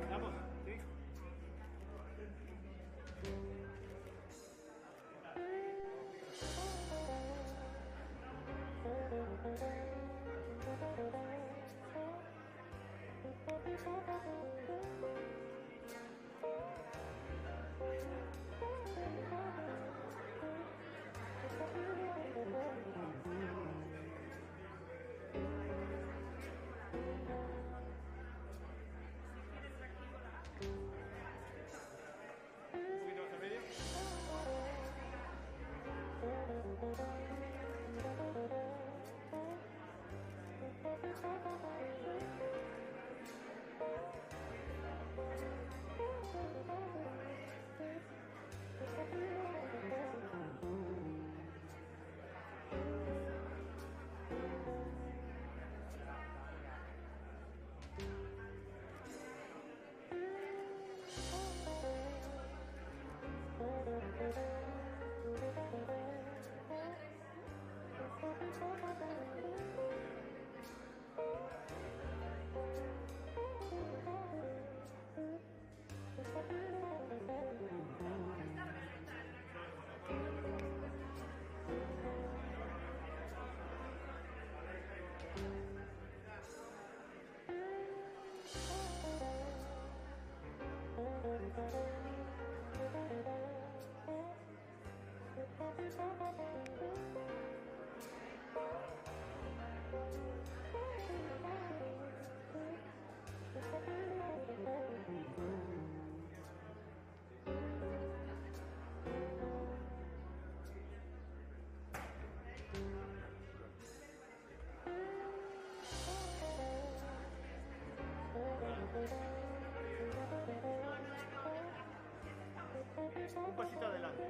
Vamos, ¿sí? Un poquito más a medio. Un pasito adelante.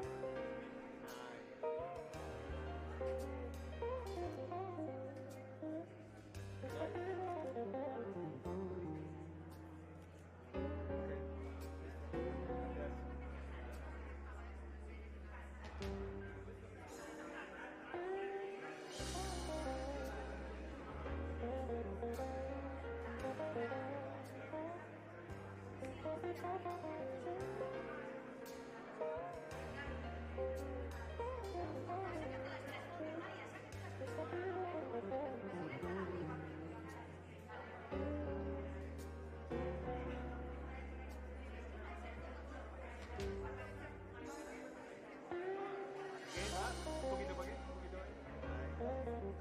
Un poquito para aquí, un poquito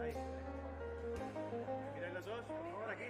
ahí. Ahí. Mirad los dos, por favor, aquí.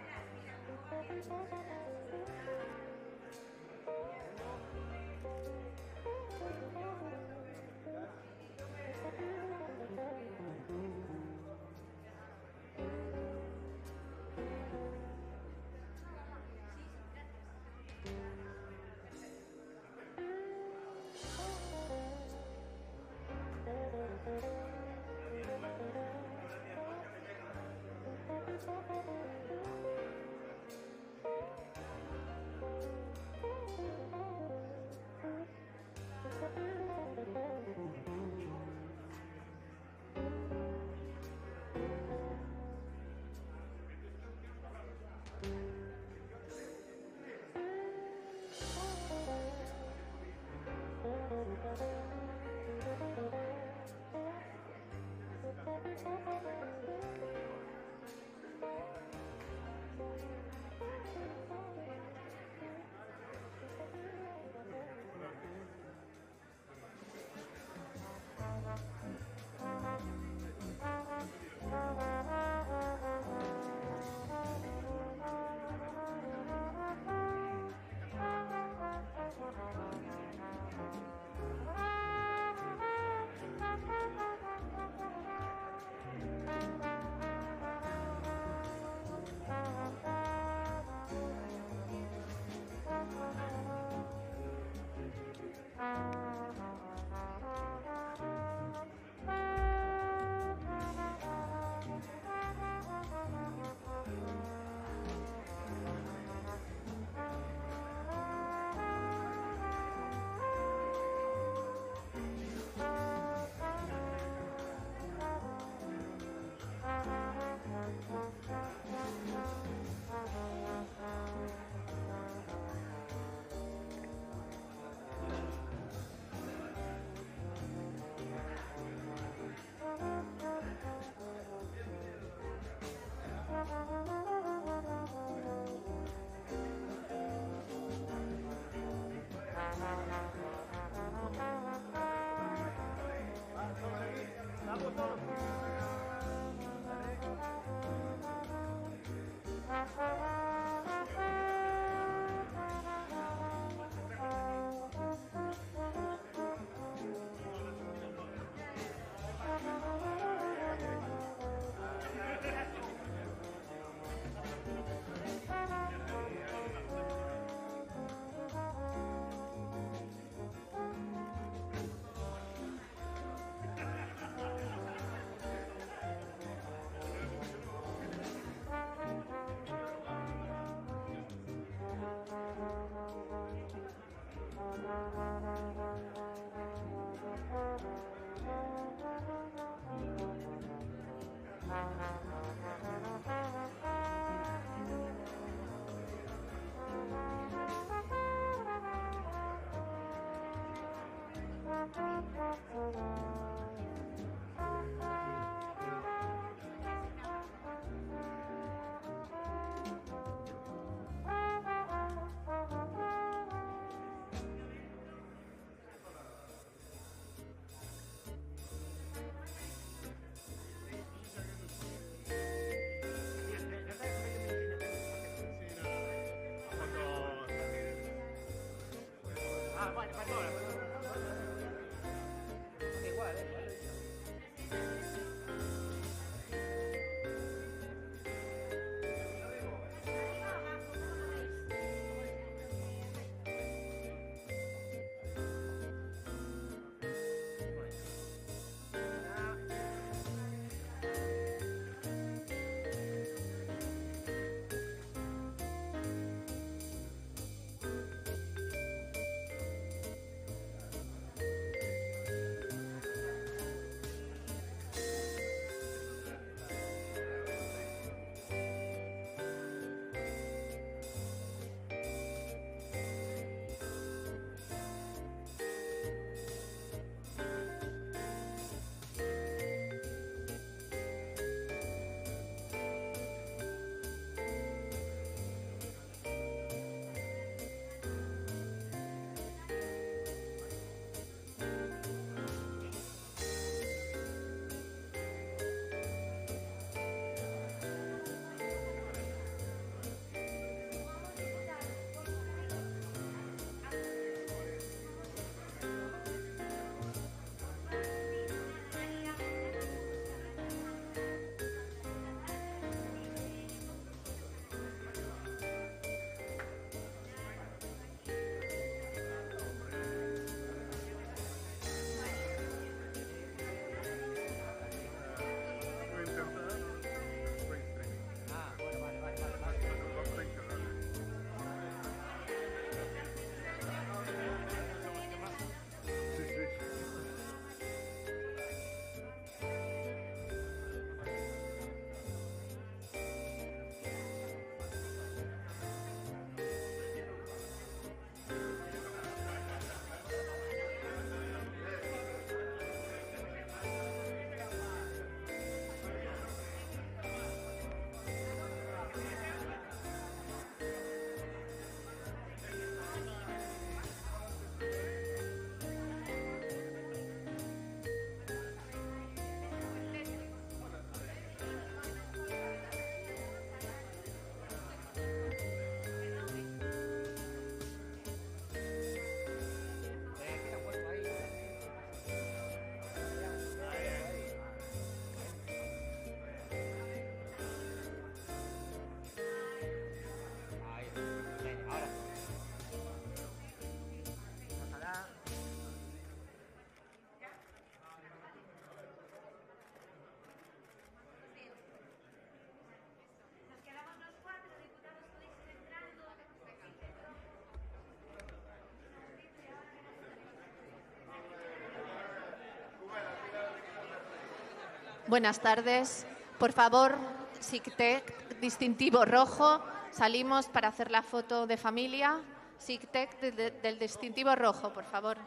Buenas tardes. Por favor, SICTEC, distintivo rojo. Salimos para hacer la foto de familia. SICTEC del distintivo rojo, por favor.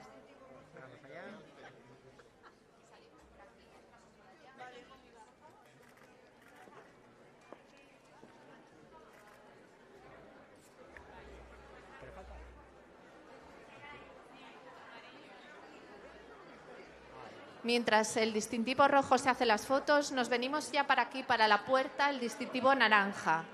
Mientras el distintivo rojo se hace las fotos, nos venimos ya para aquí, para la puerta, el distintivo naranja.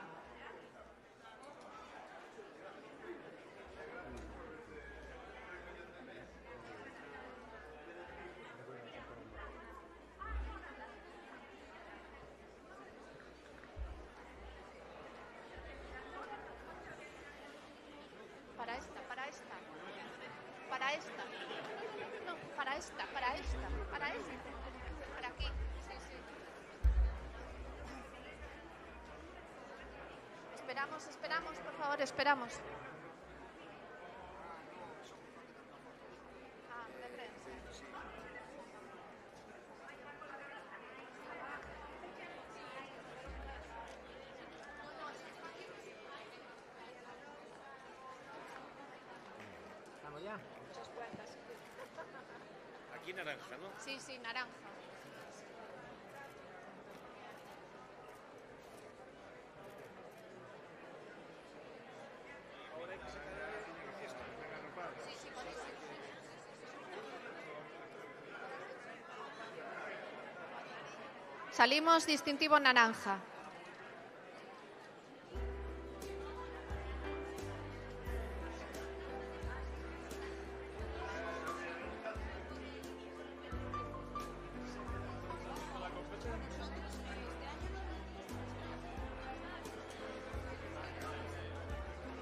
para esta. No, para esta, para esta, para esta. Para aquí, sí, sí. Esperamos, por favor, esperamos. Ah, de prensa. ¿Estamos ya? Aquí naranja, ¿no? Sí, sí, naranja. Ahora hay que sacar esto, la garrafada. Sí, sí, por eso. Salimos distintivo naranja.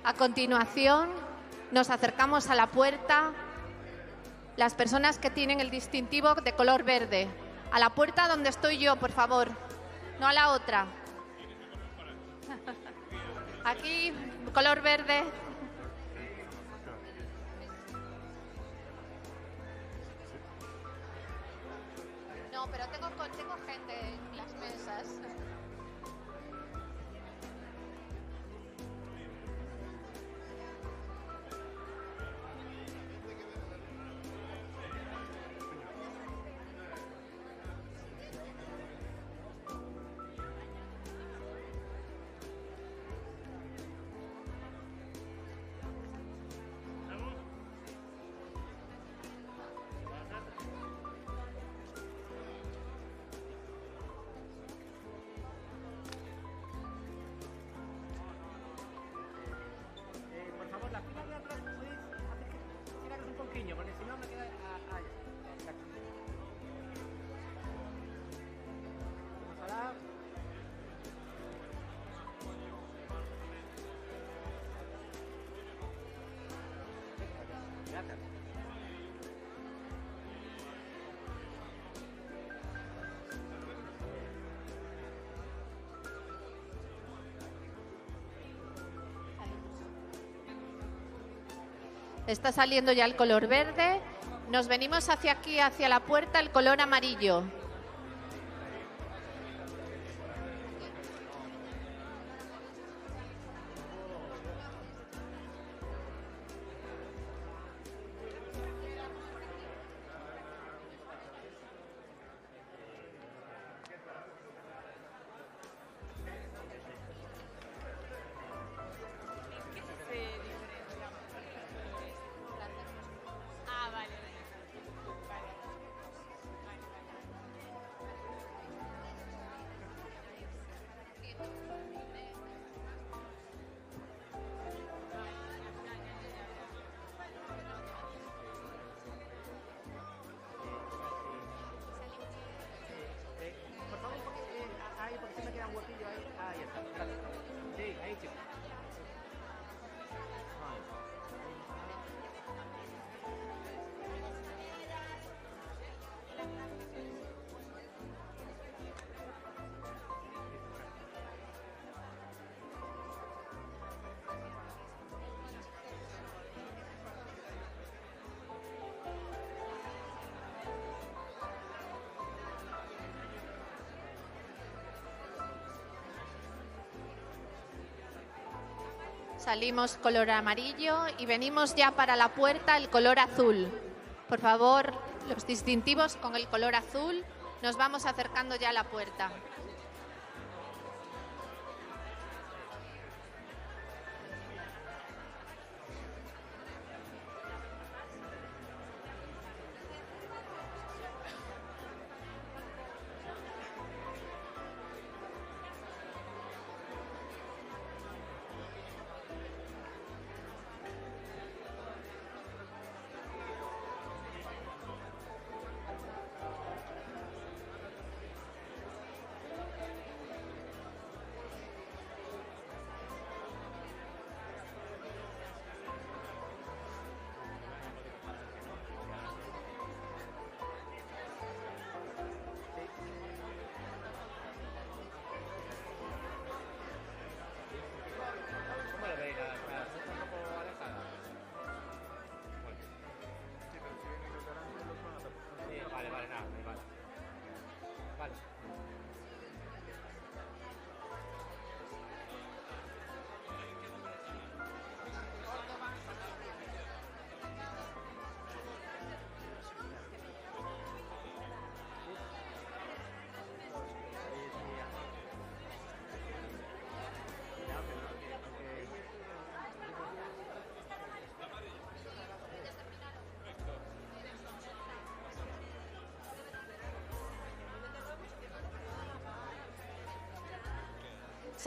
A continuación, nos acercamos a la puerta. Las personas que tienen el distintivo de color verde. A la puerta donde estoy yo, por favor. No a la otra. Aquí, color verde. No, pero tengo gente en las mesas. Por favor, la fila de atrás, ¿podéis hacer que tiraros un poquillo? Porque si no me queda... Exacto. Vamos a dar... Gracias. Está saliendo ya el color verde. Nos venimos hacia aquí, hacia la puerta, el color amarillo. Por favor, un poquito... ahí, porque se me queda un huequillo ahí. Ahí está, gracias. Sí, ahí, chicos. Vale. Salimos color amarillo y venimos ya para la puerta el color azul. Por favor, los distintivos con el color azul. Nos vamos acercando ya a la puerta.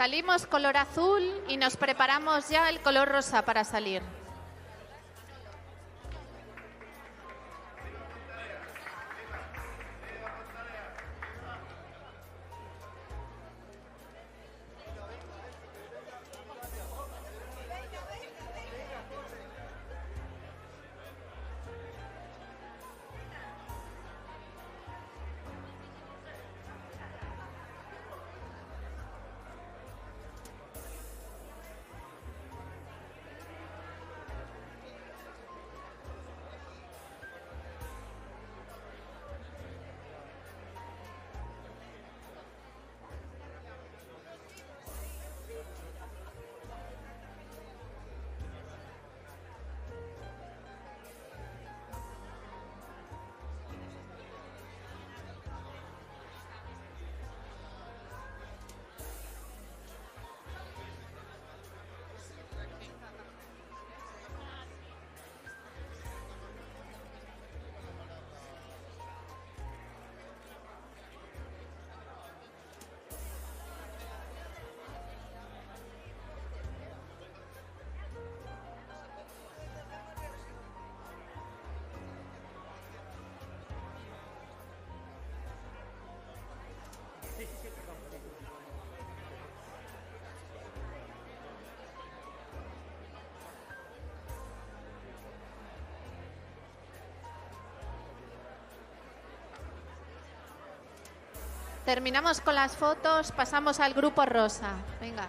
Salimos color azul y nos preparamos ya el color rosa para salir. Terminamos con las fotos, pasamos al grupo rosa. Venga.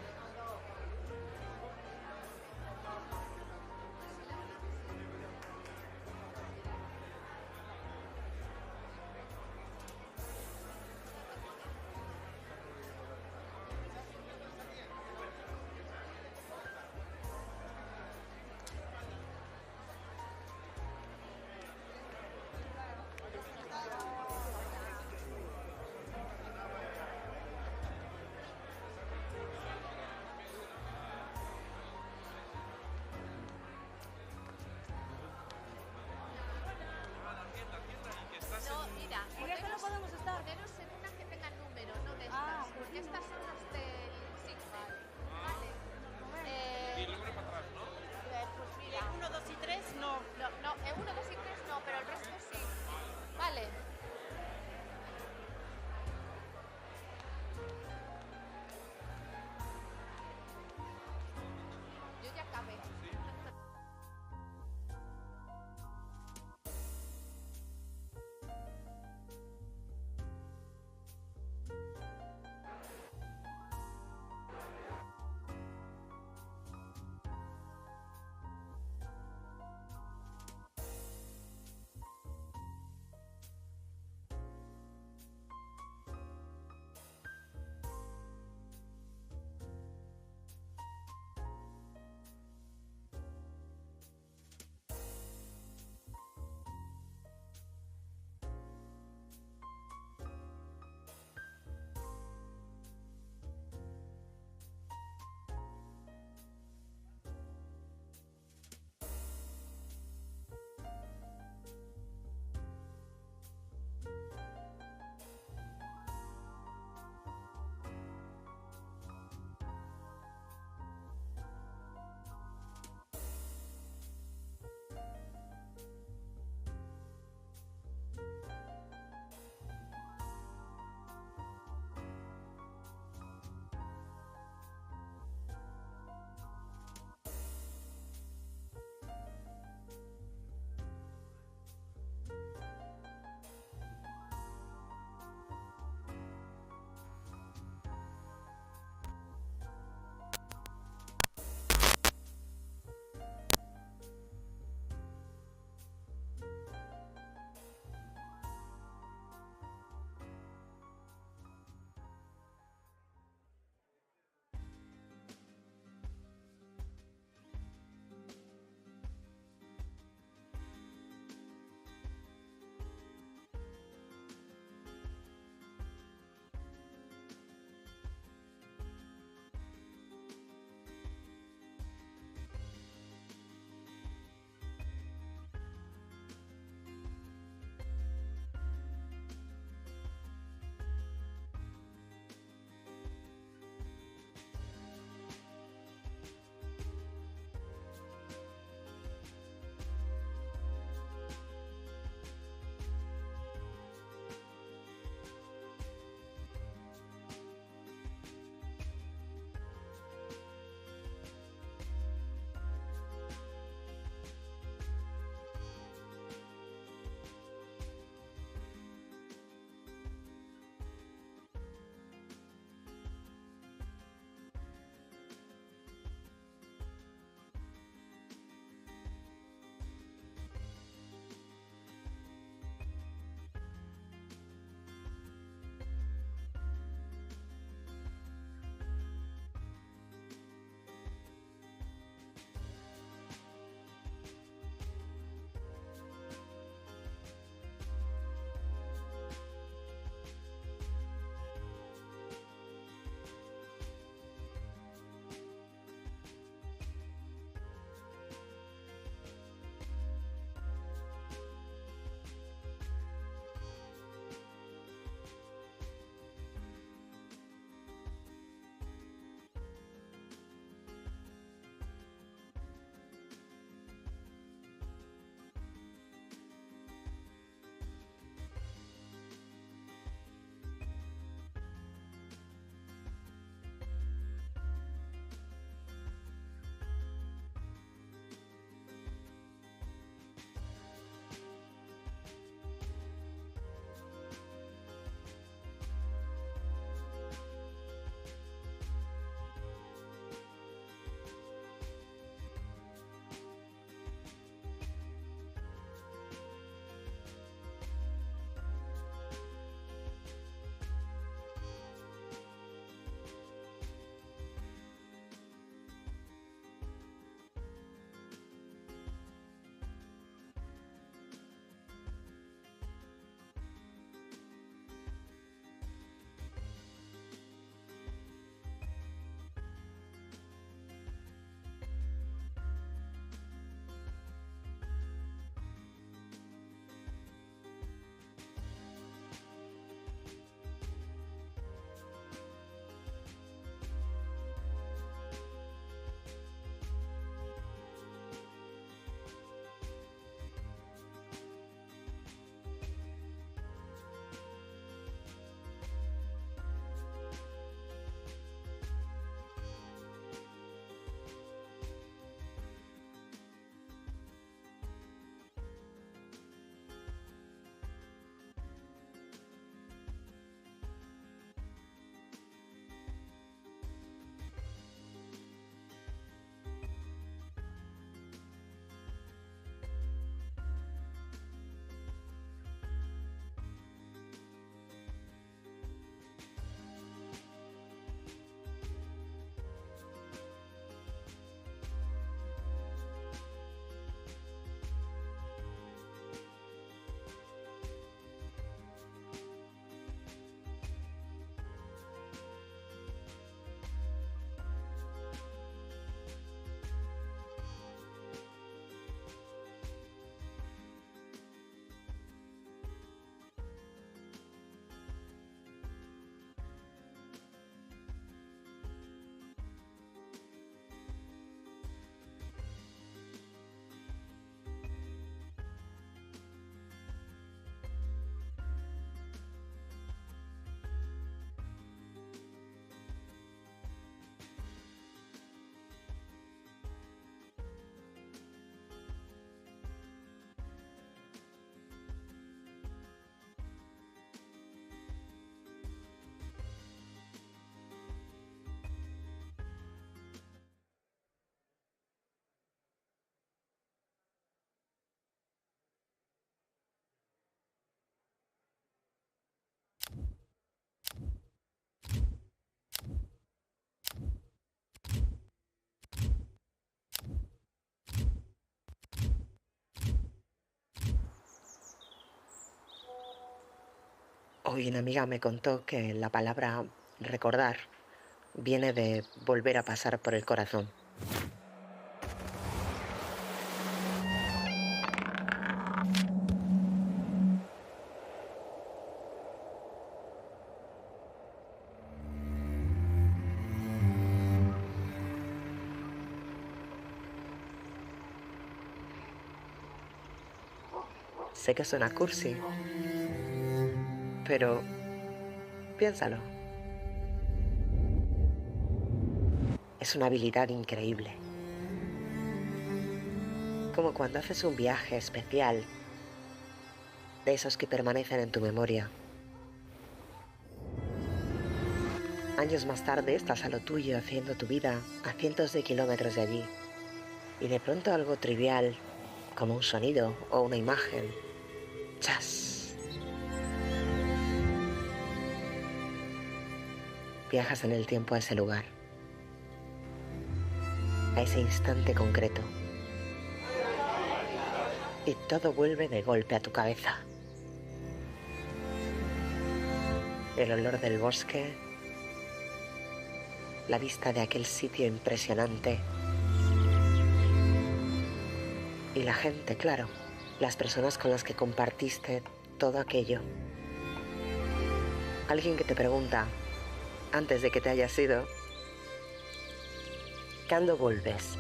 Hoy una amiga me contó que la palabra recordar viene de volver a pasar por el corazón. Sé que suena cursi, pero piénsalo. Es una habilidad increíble. Como cuando haces un viaje especial, de esos que permanecen en tu memoria. Años más tarde estás a lo tuyo haciendo tu vida a cientos de kilómetros de allí. Y de pronto algo trivial, como un sonido o una imagen, ¡chas! Viajas en el tiempo a ese lugar, a ese instante concreto. Y todo vuelve de golpe a tu cabeza. El olor del bosque, la vista de aquel sitio impresionante. Y la gente, claro, las personas con las que compartiste todo aquello. Alguien que te pregunta, antes de que te hayas ido, ¿cuándo vuelves?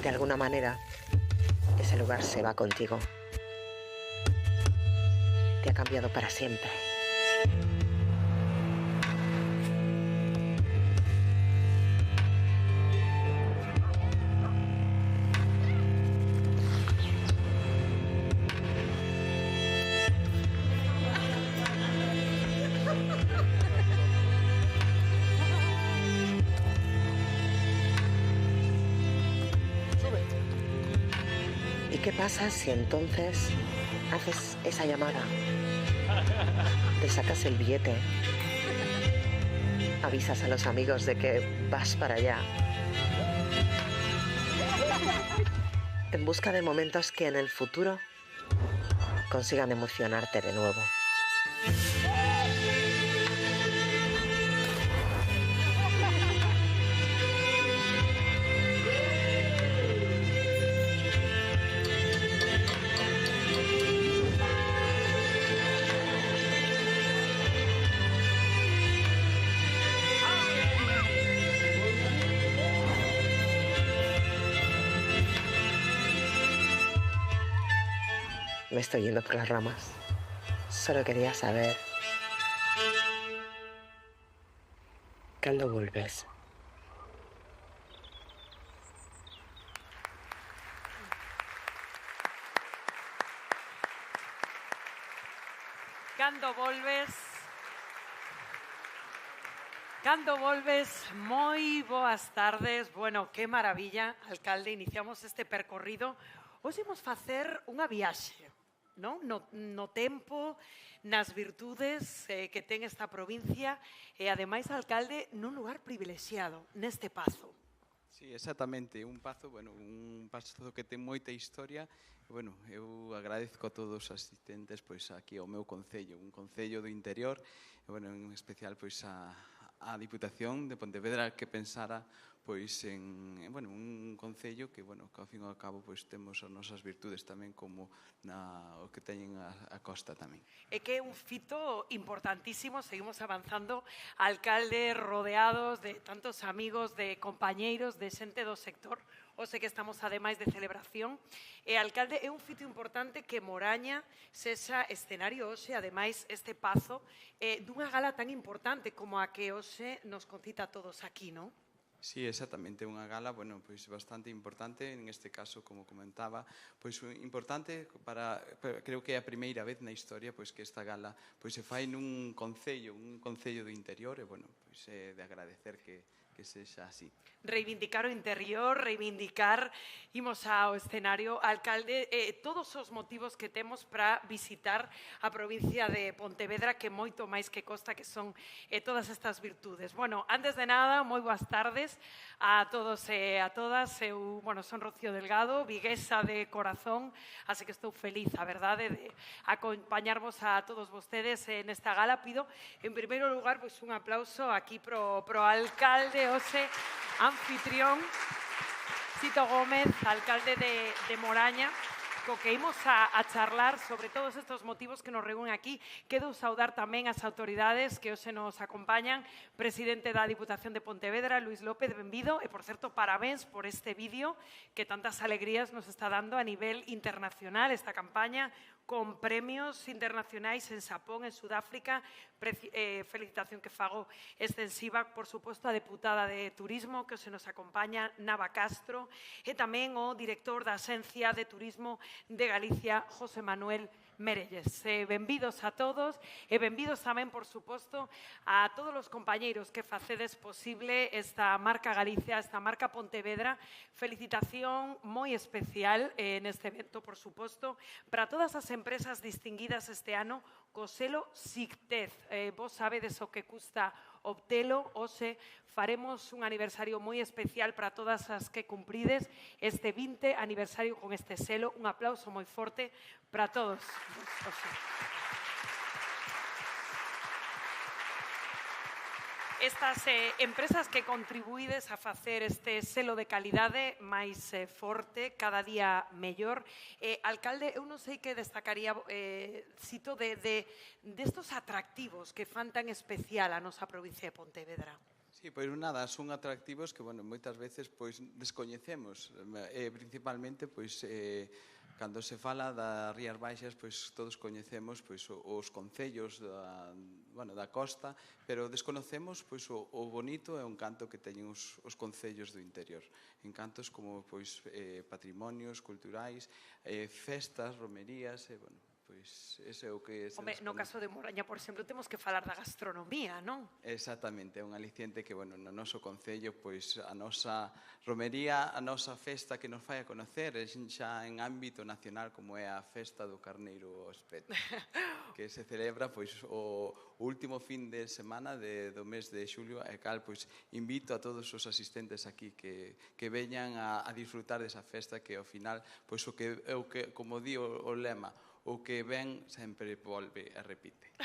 De alguna manera, ese lugar se va contigo. Te ha cambiado para siempre. ¿Y qué pasa si entonces haces esa llamada? Te sacas el billete, avisas a los amigos de que vas para allá, en busca de momentos que en el futuro consigan emocionarte de nuevo. Me estoy yendo por las ramas. Solo quería saber ¿cuándo vuelves? Cando volves? Cando volves? Moi boas tardes. Bueno, que maravilla, alcalde. Iniciamos este percorrido. Hoxe imos facer unha viaxe, non? No tempo, nas virtudes que ten esta provincia e, ademais, alcalde, nun lugar privilexiado, neste Pazo. Sí, exactamente, un pazo que ten moita historia. Bueno, eu agradezco a todos os asistentes pois aquí ao meu concello, un concello do interior, e bueno, en especial pois a Diputación de Pontevedra que pensara pois en un concello que, bueno, que ao fin e ao cabo pois temos as nosas virtudes tamén como o que teñen a costa tamén. É que é un fito importantísimo, seguimos avanzando, alcalde rodeados de tantos amigos, de compañeiros, de xente do sector, hoxe que estamos ademais de celebración. E, alcalde, é un fito importante que Moraña sexa escenario hoxe, ademais este Pazo, dunha gala tan importante como a que hoxe nos concita a todos aquí, non? Sí, exactamente, unha gala, bueno, pois bastante importante, en este caso, como comentaba, pois importante creo que é a primeira vez na historia pois que esta gala pois se fai nun concello do interior e, bueno, pois é de agradecer que sexa así. Reivindicar o interior, reivindicar, imos ao escenario, alcalde, todos os motivos que temos para visitar a provincia de Pontevedra, que moito máis que costa, que son todas estas virtudes. Bueno, antes de nada, moi boas tardes a todos e a todas. Eu, bueno, son Rocío Delgado, viguesa de corazón, así que estou feliz, a verdade, de acompañarvos a todos vostedes nesta gala. Pido, en primeiro lugar, pois un aplauso aquí pro alcalde, hoxe, anfitrión, Sito Gómez, alcalde de Moraña, co que imos a charlar sobre todos estes motivos que nos reúnen aquí. Quero saudar tamén as autoridades que hoxe nos acompañan. Presidente da Diputación de Pontevedra, Luís López, benvido. E, por certo, parabéns por este vídeo que tantas alegrías nos está dando a nivel internacional, esta campaña, con premios internacionais en Xapón, en Sudáfrica. Felicitación que fago extensiva, por suposto, a deputada de Turismo que se nos acompaña, Nava Castro, e tamén o director da Axencia de Turismo de Galicia, José Manuel Merelles. Benvidos a todos e benvidos tamén, por suposto, a todos os compañeiros que facedes posible esta marca Galicia, esta marca Pontevedra. Felicitación moi especial neste evento, por suposto, para todas as empresas distinguidas este ano co selo SICTEZ. Vos sabedes o que custa obtelo. Hoxe faremos un aniversario moi especial para todas as que cumprides este 20 aniversario con este selo. Un aplauso moi forte para todos. Estas empresas que contribuídes a facer este selo de calidade máis forte, cada día mellor. Alcalde, eu non sei que destacaría, Sito, destos atractivos que fan tan especial a nosa provincia de Pontevedra. Sí, pois nada, son atractivos que, bueno, moitas veces pois descoñecemos, principalmente pois cando se fala das Rías Baixas, pois todos coñecemos pois os concellos da costa, pero desconocemos pois o bonito e o encanto que teñen os concellos do interior. Encantos como pois patrimonios culturais, festas, romerías, bueno, pois ese é o que... Home, no caso de Moraña, por exemplo, temos que falar da gastronomía, non? Exactamente, é un aliciente que, bueno, no noso concello, pois a nosa romería, a nosa festa que nos fai a conocer, xa en ámbito nacional, como é a festa do Carneiro Espeto, que se celebra, pois, o último fin de semana do mes de xulio, e cal, pois, invito a todos os asistentes aquí que veñan a disfrutar desa festa, que ao final, pois, o que, como di o lema, o que ven sempre volve e repite.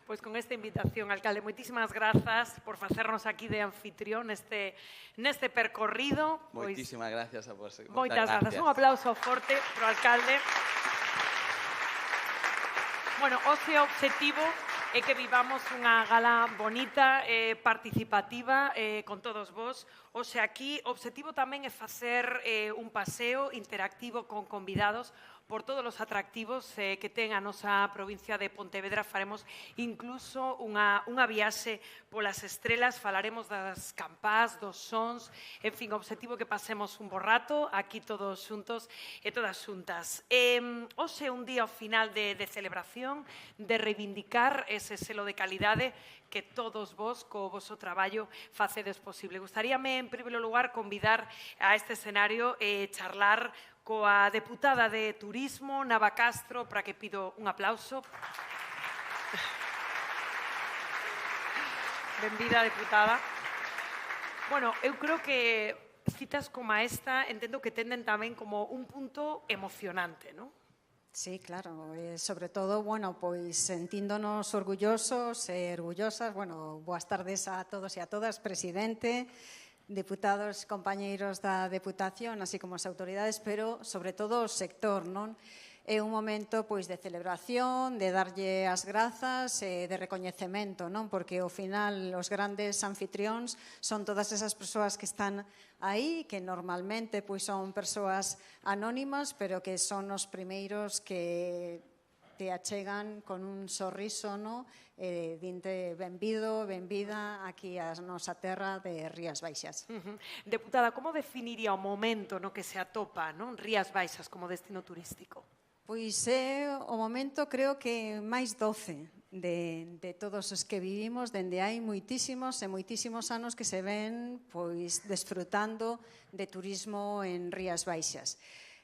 Pois con esta invitación, alcalde, moitísimas grazas por facernos aquí de anfitrión neste percorrido. Moitísimas gracias a vos. Moitas grazas. Un aplauso forte pro alcalde. Bueno, o seu obxectivo é que vivamos unha gala bonita, participativa, con todos vos. Oxe, aquí, o obxectivo tamén é facer un paseo interactivo con convidados por todos os atractivos que ten a nosa provincia de Pontevedra. Faremos incluso unha viaxe polas estrelas, falaremos das campás, dos sons, en fin, o obxectivo que pasemos un bo rato aquí todos xuntos e todas xuntas. Hoxe é un día ao final de celebración, de reivindicar ese selo de calidade que todos vos, co voso traballo, facedes posible. Gustaríame, en primeiro lugar, convidar a este escenario charlar coa deputada de Turismo, Nava Castro, para que pido un aplauso. Benvida, deputada. Bueno, eu creo que citas como esta entendo que tenden tamén como un punto emocionante, non? Sí, claro, sobre todo, bueno, pois sentíndonos orgullosos e orgullosas, bueno, boas tardes a todos e a todas, presidente, deputados, compañeiros da Deputación, así como as autoridades, pero sobre todo o sector, non? É un momento pois de celebración, de darlle as grazas e de recoñecemento, non? Porque ao final os grandes anfitrións son todas esas persoas que están aí, que normalmente pois son persoas anónimas, pero que son os primeiros que te achegan con un sorriso, no? Dinte benvido, benvida aquí a nosa terra de Rías Baixas. Deputada, como definiría o momento no que se atopa, non, Rías Baixas como destino turístico? Pois é o momento, creo que máis doce de todos os que vivimos, dende hai moitísimos e moitísimos anos que se ven pois desfrutando de turismo en Rías Baixas.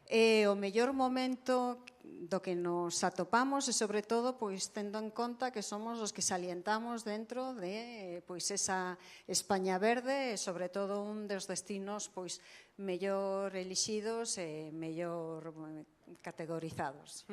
E o mellor momento do que nos atopamos e sobre todo pois tendo en conta que somos os que salientamos dentro de pois esa España verde e sobre todo un dos destinos pois mellor elixidos e mellor categorizados.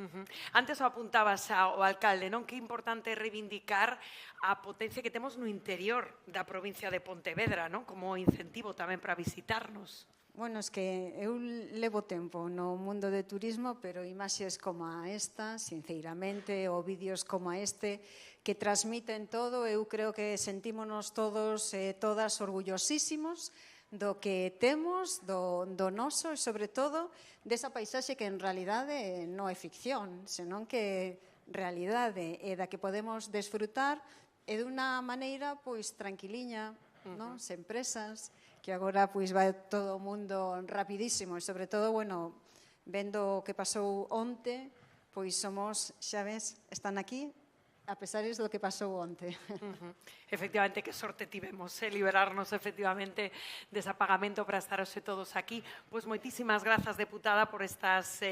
Antes o apuntabas ao alcalde, non? Que importante reivindicar a potencia que temos no interior da provincia de Pontevedra, non? Como incentivo tamén para visitarnos. Bueno, es que eu levo tempo no mundo de turismo, pero imaxes como a esta, sinceramente, ou vídeos como a este, que transmiten todo, eu creo que sentímonos todos e todas orgullosísimos do que temos, do noso e, sobre todo, desa paisaxe que en realidade non é ficción, senón que realidade e da que podemos desfrutar e dunha maneira pois tranquiliña, non? Sen presas, que agora pois vai todo o mundo rapidísimo e sobre todo, bueno, vendo o que pasou onte, pois somos, xa ves, están aquí a pesares do que pasou onte. Efectivamente, que sorte tivemos, liberarnos efectivamente dese apagamento para estar hoxe todos aquí. Pois moitísimas grazas, deputada, por estas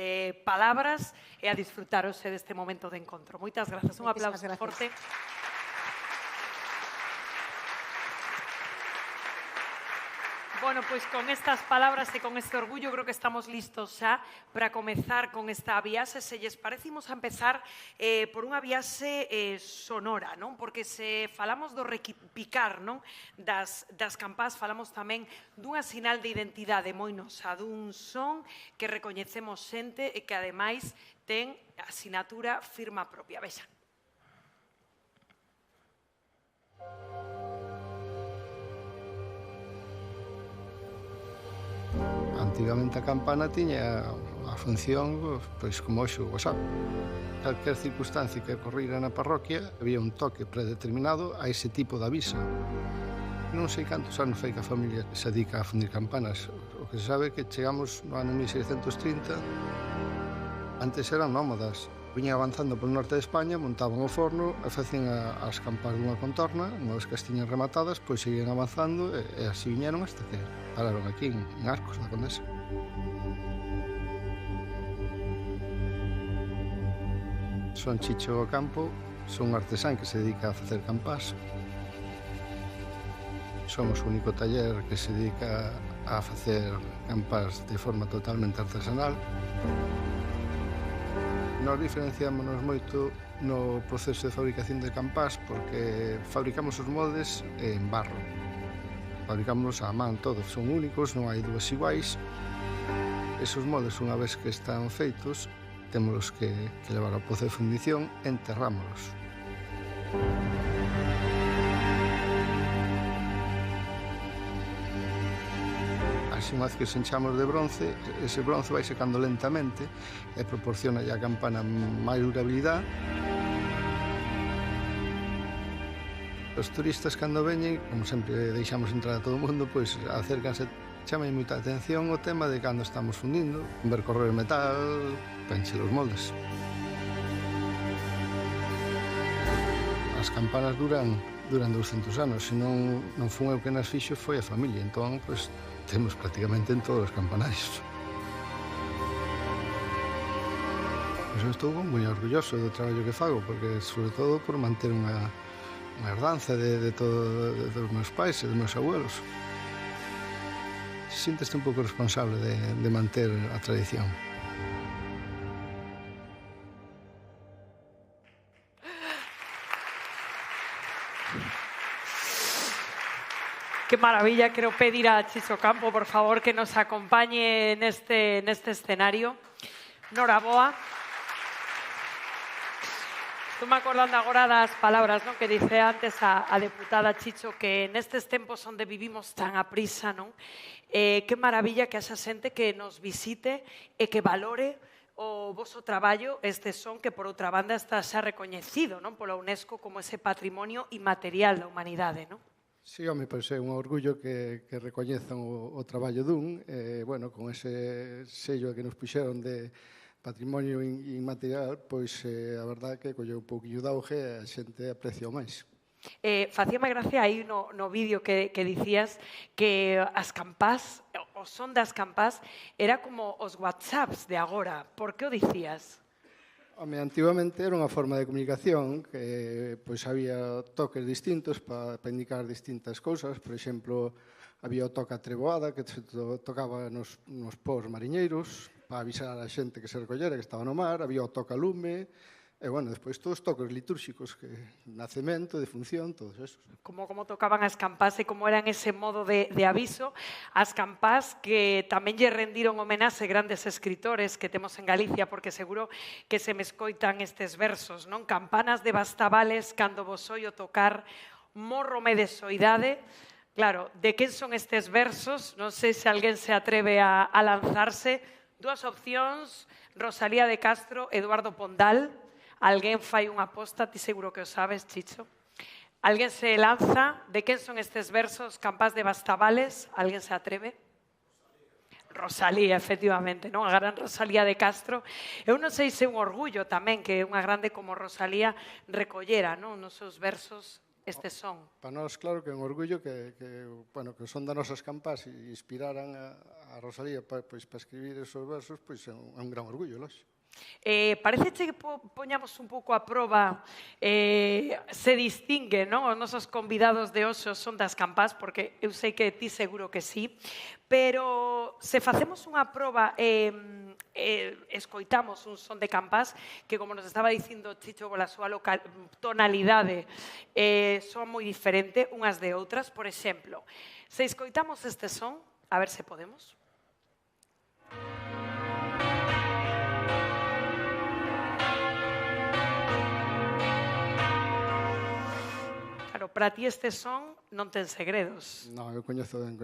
palabras e a disfrutar hoxe deste momento de encontro. Moitas grazas, un aplauso forte. Bueno, pois con estas palabras e con este orgullo creo que estamos listos xa para comezar con esta viaxe. Se lles parece, imos a empezar por unha viaxe sonora, non? Porque se falamos do repicar, non? Das campás, falamos tamén dunha sinal de identidade moi nosa, dun son que recoñecemos xente e que ademais ten asinatura firma propia. Vexan. Antigamente a campana tiña a función, pois como hoxe o WhatsApp. Calquer circunstancia que ocorrira na parroquia, había un toque predeterminado a ese tipo de aviso. Non sei cantos anos fai que a familia se dedica a fundir campanas. O que se sabe é que chegamos no ano 1630, antes eran nómadas. Viñan avanzando polo norte de España, montaban o forno e facían as campas dunha contorna, unha vez que as tiñan rematadas, pois seguían avanzando e así viñeron hasta que pararon aquí en Arcos da Condesa. Son Chicho Ocampo, son un artesán que se dedica a facer campás. Somos o único taller que se dedica a facer campás de forma totalmente artesanal. Nos diferenciámonos moito no proceso de fabricación de campás porque fabricamos os moldes en barro. Fabricámonos á man todos, son únicos, non hai dúas iguais. Esos moldes, unha vez que están feitos, temos que levar ao pozo de fundición e enterrámolos. Así, unha vez que os enchamos de bronce, ese bronce vai secando lentamente e proporciona a campana máis durabilidade. Os turistas, cando veñen, como sempre deixamos entrar a todo o mundo, pois acércanse. Chama moita atención o tema de cando estamos fundindo, ver correr metal, para encher os moldes. As campanas duran 200 anos, se non fun eu que nas fixo, foi a familia, entón, pois, temos prácticamente en todos os campanarios. Pois eu estou moi orgulloso do traballo que fago, porque, sobre todo, por manter unha herdanza de dos meus pais e dos meus abuelos. Sínteste un pouco responsable de manter a tradición. Qué maravilla, quiero pedir a Chicho Ocampo, por favor, que nos acompañe en este escenario. Noraboa. Estou me acordando agora das palabras, non, que dice antes a deputada Chicho, que nestes tempos onde vivimos tan a prisa, non? Que maravilla que haxa xente que nos visite e que valore o voso traballo, este son que, por outra banda, está xa recoñecido, non, pola UNESCO como ese patrimonio inmaterial da humanidade, non? Sí, home, pois é un orgullo que recoñezan o traballo dun, bueno, con ese sello que nos puxeron de patrimonio inmaterial, pois a verdade que colleu un pouquinho de auge e a xente aprecia máis. Facíame gracia aí no vídeo que dicías que as campás, o son das campás, era como os WhatsApps de agora. Por que o dicías? Home, antigamente era unha forma de comunicación que pois había toques distintos para indicar distintas cousas. Por exemplo, había o toque a treboada que se tocaba nos pós mariñeiros para avisar a xente que se recollera que estaba no mar. Había o toque a lume. E, bueno, despois todos os toques litúrxicos, que nacemento, defunción, todos esos. Como tocaban as campás e como eran ese modo de aviso, as campás que tamén lle rendiron homenaxe grandes escritores que temos en Galicia, porque seguro que se me escoitan estes versos, non? Campanas de Bastavales, cando vos oio tocar, mórrome de soidade. Claro, de quen son estes versos? Non sei se alguén se atreve a lanzarse. Dúas opcións, Rosalía de Castro, Eduardo Pondal. Alguén fai unha aposta, ti seguro que o sabes, Chicho. Alguén se lanza, de quen son estes versos, Campás de Bastavales? Alguén se atreve? Rosalía, efectivamente, non? A gran Rosalía de Castro. Eu non sei se é un orgullo tamén que unha grande como Rosalía recollera, non? Nos seus versos este son. Para nós, claro, que é un orgullo que son das nosas campás e inspiraran a Rosalía para escribir esos versos, pois é un gran orgullo, lógico. Parece que poñamos un pouco a proba se distingue, non? Os nosos convidados de hoxe son das campás, porque eu sei que ti seguro que sí, pero se facemos unha proba escoitamos un son de campás que, como nos estaba dicindo Chicho, pola súa tonalidade son moi diferente unhas de outras. Por exemplo, se escoitamos este son, a ver se podemos. Para ti este son non ten segredos. Non, eu coñezo ben.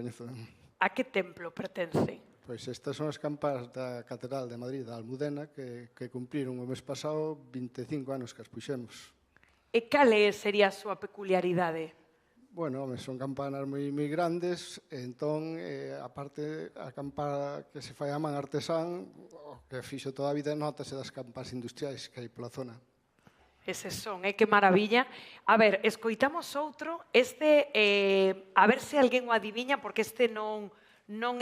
A que templo pertence? Pois estas son as campás da Catedral de Madrid, da Almudena, que cumpriron o mes pasado 25 anos que as puxemos. E cal sería a súa peculiaridade? Bueno, son campanas moi grandes, entón, aparte, a campana que se fai a man artesán, o que fixo toda a vida, notase das campas industriais que hai pola zona. Ese son, que maravilla. A ver, escoitamos outro. Este, a ver se alguén o adiviña, porque este non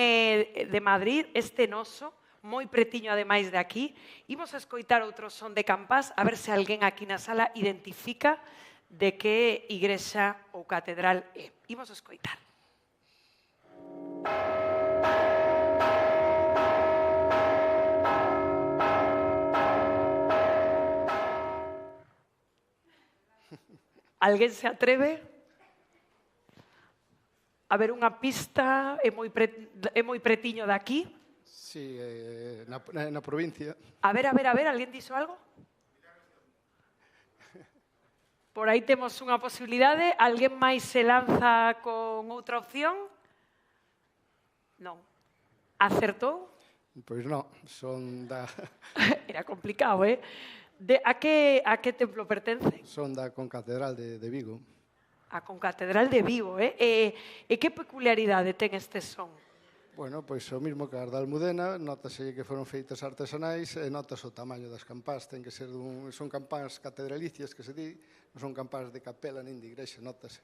é de Madrid, este noso, moi pretiño ademais de aquí. Imos a escoitar outro son de campás, a ver se alguén aquí na sala identifica de que igrexa ou catedral é. Imos a escoitar. Alguén se atreve? A ver, unha pista, é moi pretiño daqui? Sí, na provincia. A ver, alguén dixo algo? Por aí temos unha posibilidade. Alguén máis se lanza con outra opción? Non. Acertou? Pois non, son da... Era complicado, A que templo pertence? Son da Concatedral de Vigo. A Concatedral de Vigo, E que peculiaridade ten este son? Bueno, pois o mismo que as da Almudena, notase que foron feitas artesanais e notas o tamaño das campás. Ten que ser son campás catedralicias, que se di, non son campás de capela nin de igrexa, notase.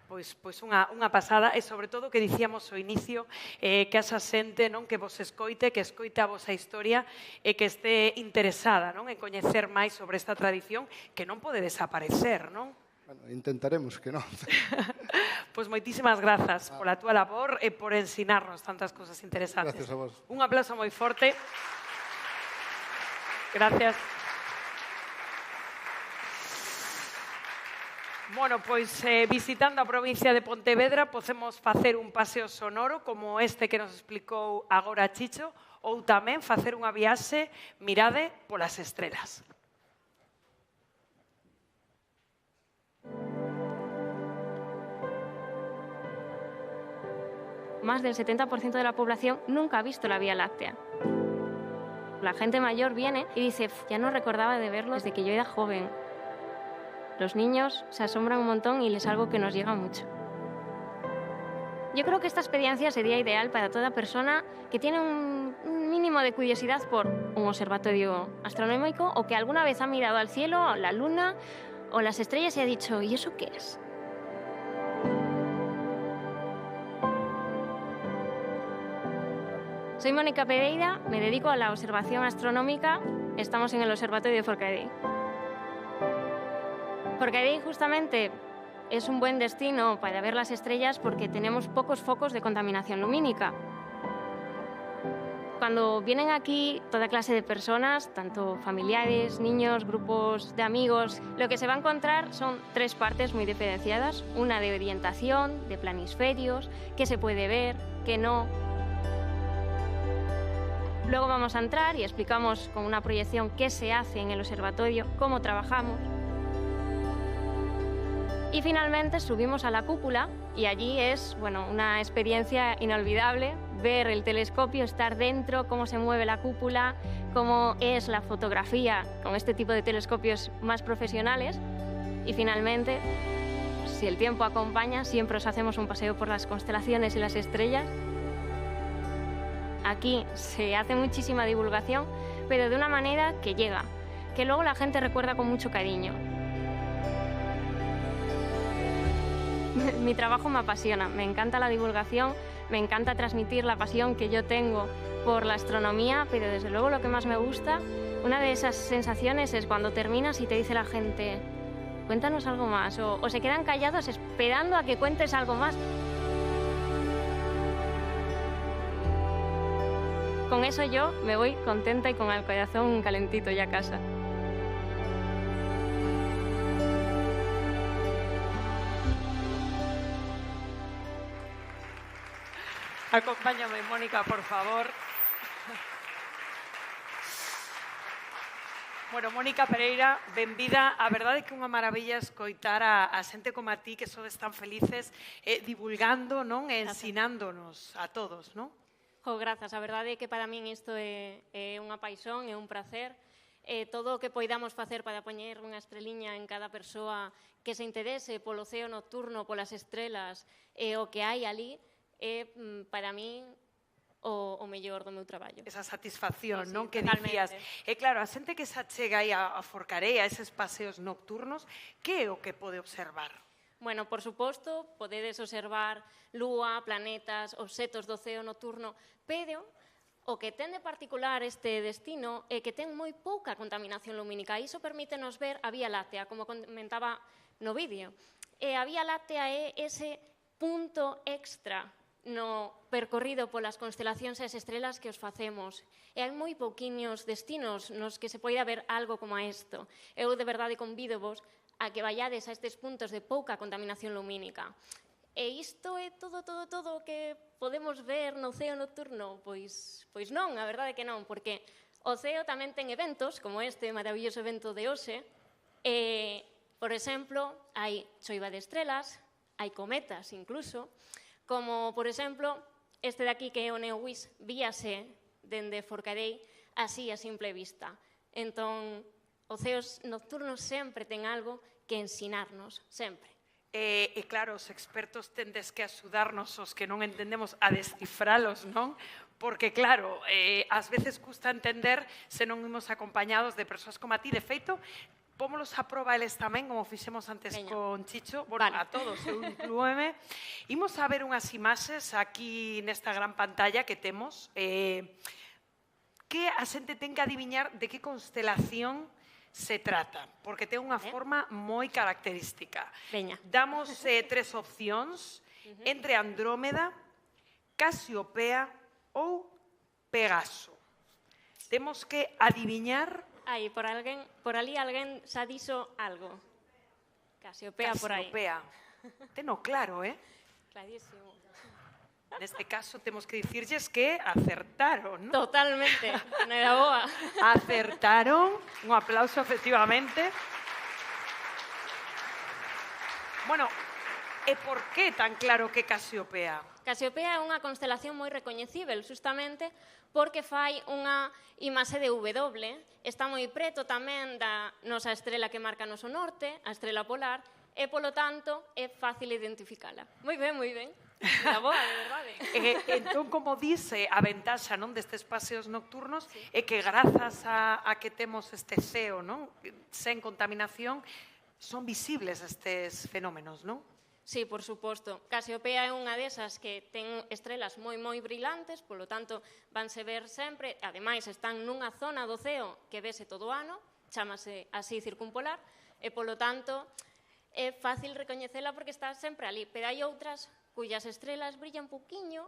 Pois unha pasada, e sobre todo que dicíamos ao inicio, que esa xente non que vos escoite, que escoite a vosa historia e que este interesada non en coñecer máis sobre esta tradición que non pode desaparecer, non? Bueno, intentaremos que non. Pois moitísimas grazas pola túa labor e por ensinarnos tantas cosas interesantes. Gracias a vos. Un aplauso moi forte. Gracias. Bueno, pois visitando a provincia de Pontevedra podemos facer un paseo sonoro como este que nos explicou agora Chicho, ou tamén facer unha viaxe, mirade, polas estrelas. Más del 70% de la población nunca ha visto la Vía Láctea. La gente mayor viene y dice, ya no recordaba de verlos desde que yo era joven. Los niños se asombran un montón y es algo que nos llega mucho. Yo creo que esta experiencia sería ideal para toda persona que tiene un mínimo de curiosidad por un observatorio astronómico o que alguna vez ha mirado al cielo, la luna o las estrellas y ha dicho, ¿y eso qué es? Soy Mónica Pereira, me dedico a la observación astronómica. Estamos en el Observatorio de Forcadell. Forcadell justamente es un buen destino para ver las estrellas porque tenemos pocos focos de contaminación lumínica. Cuando vienen aquí toda clase de personas, tanto familiares, niños, grupos de amigos, lo que se va a encontrar son 3 partes muy diferenciadas. Una de orientación, de planisferios, qué se puede ver, qué no. Luego vamos a entrar y explicamos con una proyección qué se hace en el observatorio, cómo trabajamos. Y finalmente subimos a la cúpula y allí es una experiencia inolvidable, ver el telescopio, estar dentro, cómo se mueve la cúpula, cómo es la fotografía con este tipo de telescopios más profesionales. Y finalmente, si el tiempo acompaña, siempre os hacemos un paseo por las constelaciones y las estrellas. Aquí se hace muchísima divulgación, pero de una manera que llega, que luego la gente recuerda con mucho cariño. Mi trabajo me apasiona, me encanta la divulgación, me encanta transmitir la pasión que yo tengo por la astronomía, pero desde luego lo que más me gusta, una de esas sensaciones es cuando terminas y te dice la gente, cuéntanos algo más, o se quedan callados esperando a que cuentes algo más. Con eso yo me voy contenta y con el corazón calentito ya a casa. Acompáñame, Mónica, por favor. Bueno, Mónica Pereira, benvida. A verdade é que unha maravilla escoitar a xente como a ti que sodes tan felices divulgando, non, e ensinándonos a todos, non? Grazas, a verdade é que para min isto é unha paixón, é un prazer. Todo o que poidamos facer para poñer unha estreliña en cada persoa que se interese polo ceo nocturno, polas estrelas e o que hai ali, é para min o mellor do meu traballo. Esa satisfacción, Sí, non? Que totalmente. dicías. E claro, a xente que se achega aí a Forcadell, a eses paseos nocturnos, que é o que pode observar? Bueno, por suposto, podedes observar lúa, planetas, obxetos do ceo nocturno, pero o que ten de particular este destino é que ten moi pouca contaminación lumínica. Iso permítenos ver a Vía Láctea, como comentaba no vídeo. E a Vía Láctea é ese punto extra no percorrido polas constelacións e as estrelas que os facemos. E hai moi pouquiños destinos nos que se poida ver algo como isto. Eu de verdade convídovos a que vayades a estes puntos de pouca contaminación lumínica. E isto é todo o que podemos ver no ceo nocturno? Pois non, a verdade é que non, porque o ceo tamén ten eventos, como este maravilloso evento de hoxe, e, por exemplo, hai choiva de estrelas, hai cometas incluso, como, por exemplo, este de aquí que é o NEOWIS, víase dende Forcadell así a simple vista. Entón, o ceo nocturno sempre ten algo que ensinarnos, sempre. E claro, os expertos tendes que axudarnos os que non entendemos a descifralos, non? Porque claro, ás veces custa entender se non imos acompañados de persoas como a ti. De feito, pómolos a proba eles tamén, como fixemos antes con Chicho, bueno, a todos, eu inclúeme. Imos a ver unhas imaxes aquí nesta gran pantalla que temos, que a xente ten que adiviñar de que constelación se trata, porque ten unha forma moi característica. Damos 3 opcións, entre Andrómeda, Casiopea ou Pegaso. Temos que adiviñar. Aí, por ali alguén xa dixo algo. Casiopea por aí. Casiopea. Teno claro, Clarísimo. Neste caso, temos que dicirlles que acertaron, non? Totalmente. Enhoraboa. Acertaron. Un aplauso, efectivamente. Bueno, E por que tan claro que Casiopea? Casiopea é unha constelación moi recoñecível, justamente porque fai unha imaxe de W, está moi preto tamén da nosa estrela que marca noso norte, a estrela polar, e, polo tanto, é fácil identificala. Moi ben, moi ben. Está boa, de verdade. Entón, como dice, a ventaxa destes paseos nocturnos é que grazas a que temos este ceo sen contaminación, son visibles estes fenómenos, non? Sí, por suposto. Casiopea é unha desas que ten estrelas moi brillantes, polo tanto, vanse ver sempre. Ademais, están nunha zona do ceo que vese todo o ano, chámase así circumpolar, e, polo tanto, é fácil recoñecela porque está sempre ali. Pero hai outras cuyas estrelas brillan pouquiño,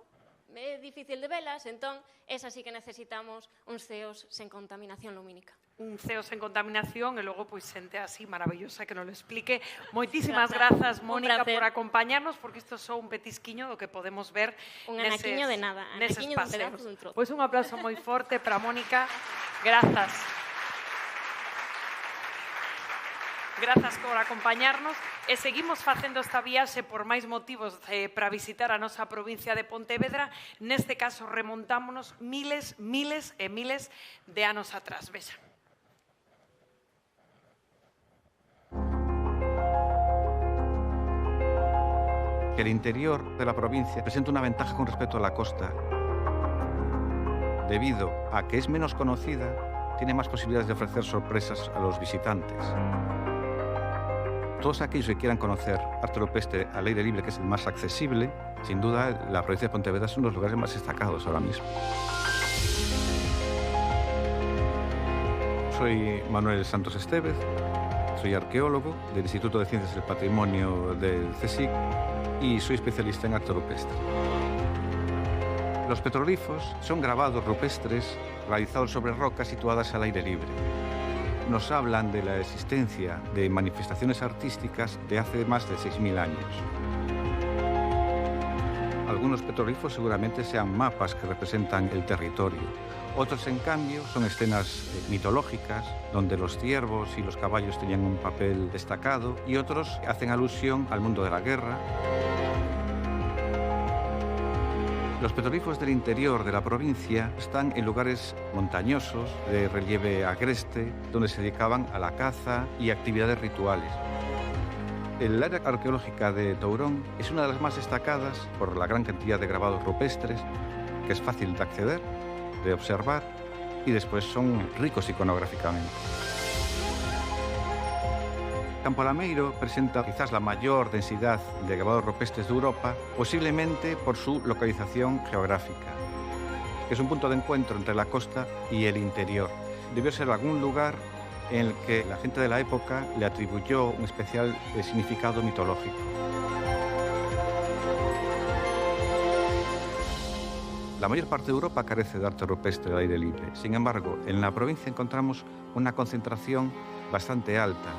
é difícil de velas, entón, esa sí que necesitamos uns ceos sen contaminación lumínica. Un ceo sen contaminación e logo pois xente así maravillosa que nos lo explique. Moitísimas grazas, Mónica, por acompañarnos, porque isto é só un petisquiño do que podemos ver anaquiño de nada, neses anaquiño dun paseos. pedazo dun trozo. Pois un aplauso moi forte para Mónica. Grazas. Grazas por acompañarnos e seguimos facendo esta viaxe por máis motivos para visitar a nosa provincia de Pontevedra. Neste caso remontámonos miles e miles de anos atrás. Vexa. El interior de la provincia presenta una ventaja con respecto a la costa. Debido a que es menos conocida, tiene más posibilidades de ofrecer sorpresas a los visitantes. Todos aquellos que quieran conocer arte rupestre al aire libre, que es el más accesible, sin duda la provincia de Pontevedra es uno de los lugares más destacados ahora mismo. Soy Manuel Santos Estevez, soy arqueólogo del Instituto de Ciencias del Patrimonio del CSIC y soy especialista en arte rupestre. Los petroglifos son grabados rupestres realizados sobre rocas situadas al aire libre. Nos hablan de la existencia de manifestaciones artísticas de hace más de 6.000 años. Algunos petroglifos seguramente sean mapas que representan el territorio. Otros, en cambio, son escenas mitológicas, donde los ciervos y los caballos tenían un papel destacado, y otros hacen alusión al mundo de la guerra. Los petroglifos del interior de la provincia están en lugares montañosos, de relieve agreste, donde se dedicaban a la caza y actividades rituales. El área arqueológica de Tourón es una de las más destacadas por la gran cantidad de grabados rupestres, que es fácil de acceder, de observar, y después son ricos iconográficamente. Campolameiro presenta quizás la mayor densidad de grabados rupestres de Europa, posiblemente por su localización geográfica, que es un punto de encuentro entre la costa y el interior. Debió ser algún lugar en el que la gente de la época le atribuyó un especial significado mitológico. La mayor parte de Europa carece de arte rupestre al aire libre. Sin embargo, en la provincia encontramos una concentración bastante alta.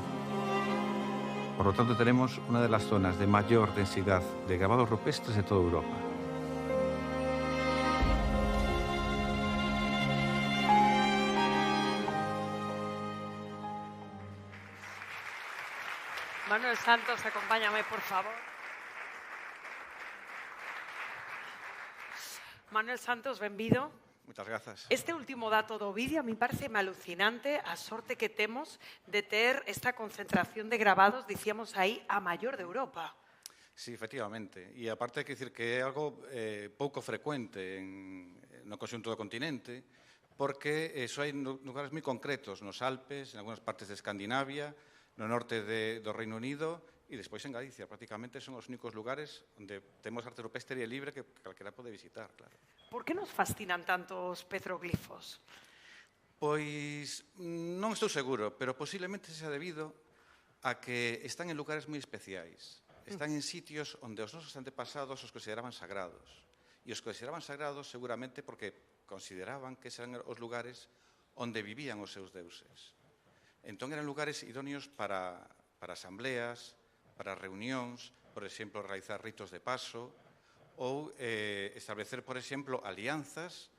Por lo tanto, tenemos una de las zonas de mayor densidad de grabados rupestres de toda Europa. Manuel Santos, acompáñame, por favor. Manuel Santos, benvido. Muchas grazas. Este último dato do vídeo a mí parece alucinante a sorte que temos de ter esta concentración de grabados, dicíamos aí, a maior de Europa. Sí, efectivamente. E aparte hai que dicir que é algo pouco frecuente no conxunto do continente, porque só hai lugares moi concretos, nos Alpes, en algunhas partes de Escandinavia, no norte do Reino Unido e despois en Galicia. Prácticamente son os únicos lugares onde temos arte rupestre e libre que calquera pode visitar, claro. Por que nos fascinan tanto os petroglifos? Pois non estou seguro, pero posiblemente sea debido a que están en lugares moi especiais. Están en sitios onde os nosos antepasados os consideraban sagrados. E os consideraban sagrados seguramente porque consideraban que eran os lugares onde vivían os seus deuses. Entón eran lugares idóneos para asambleas, para reunións, por exemplo, realizar ritos de paso ou establecer, por exemplo, alianzas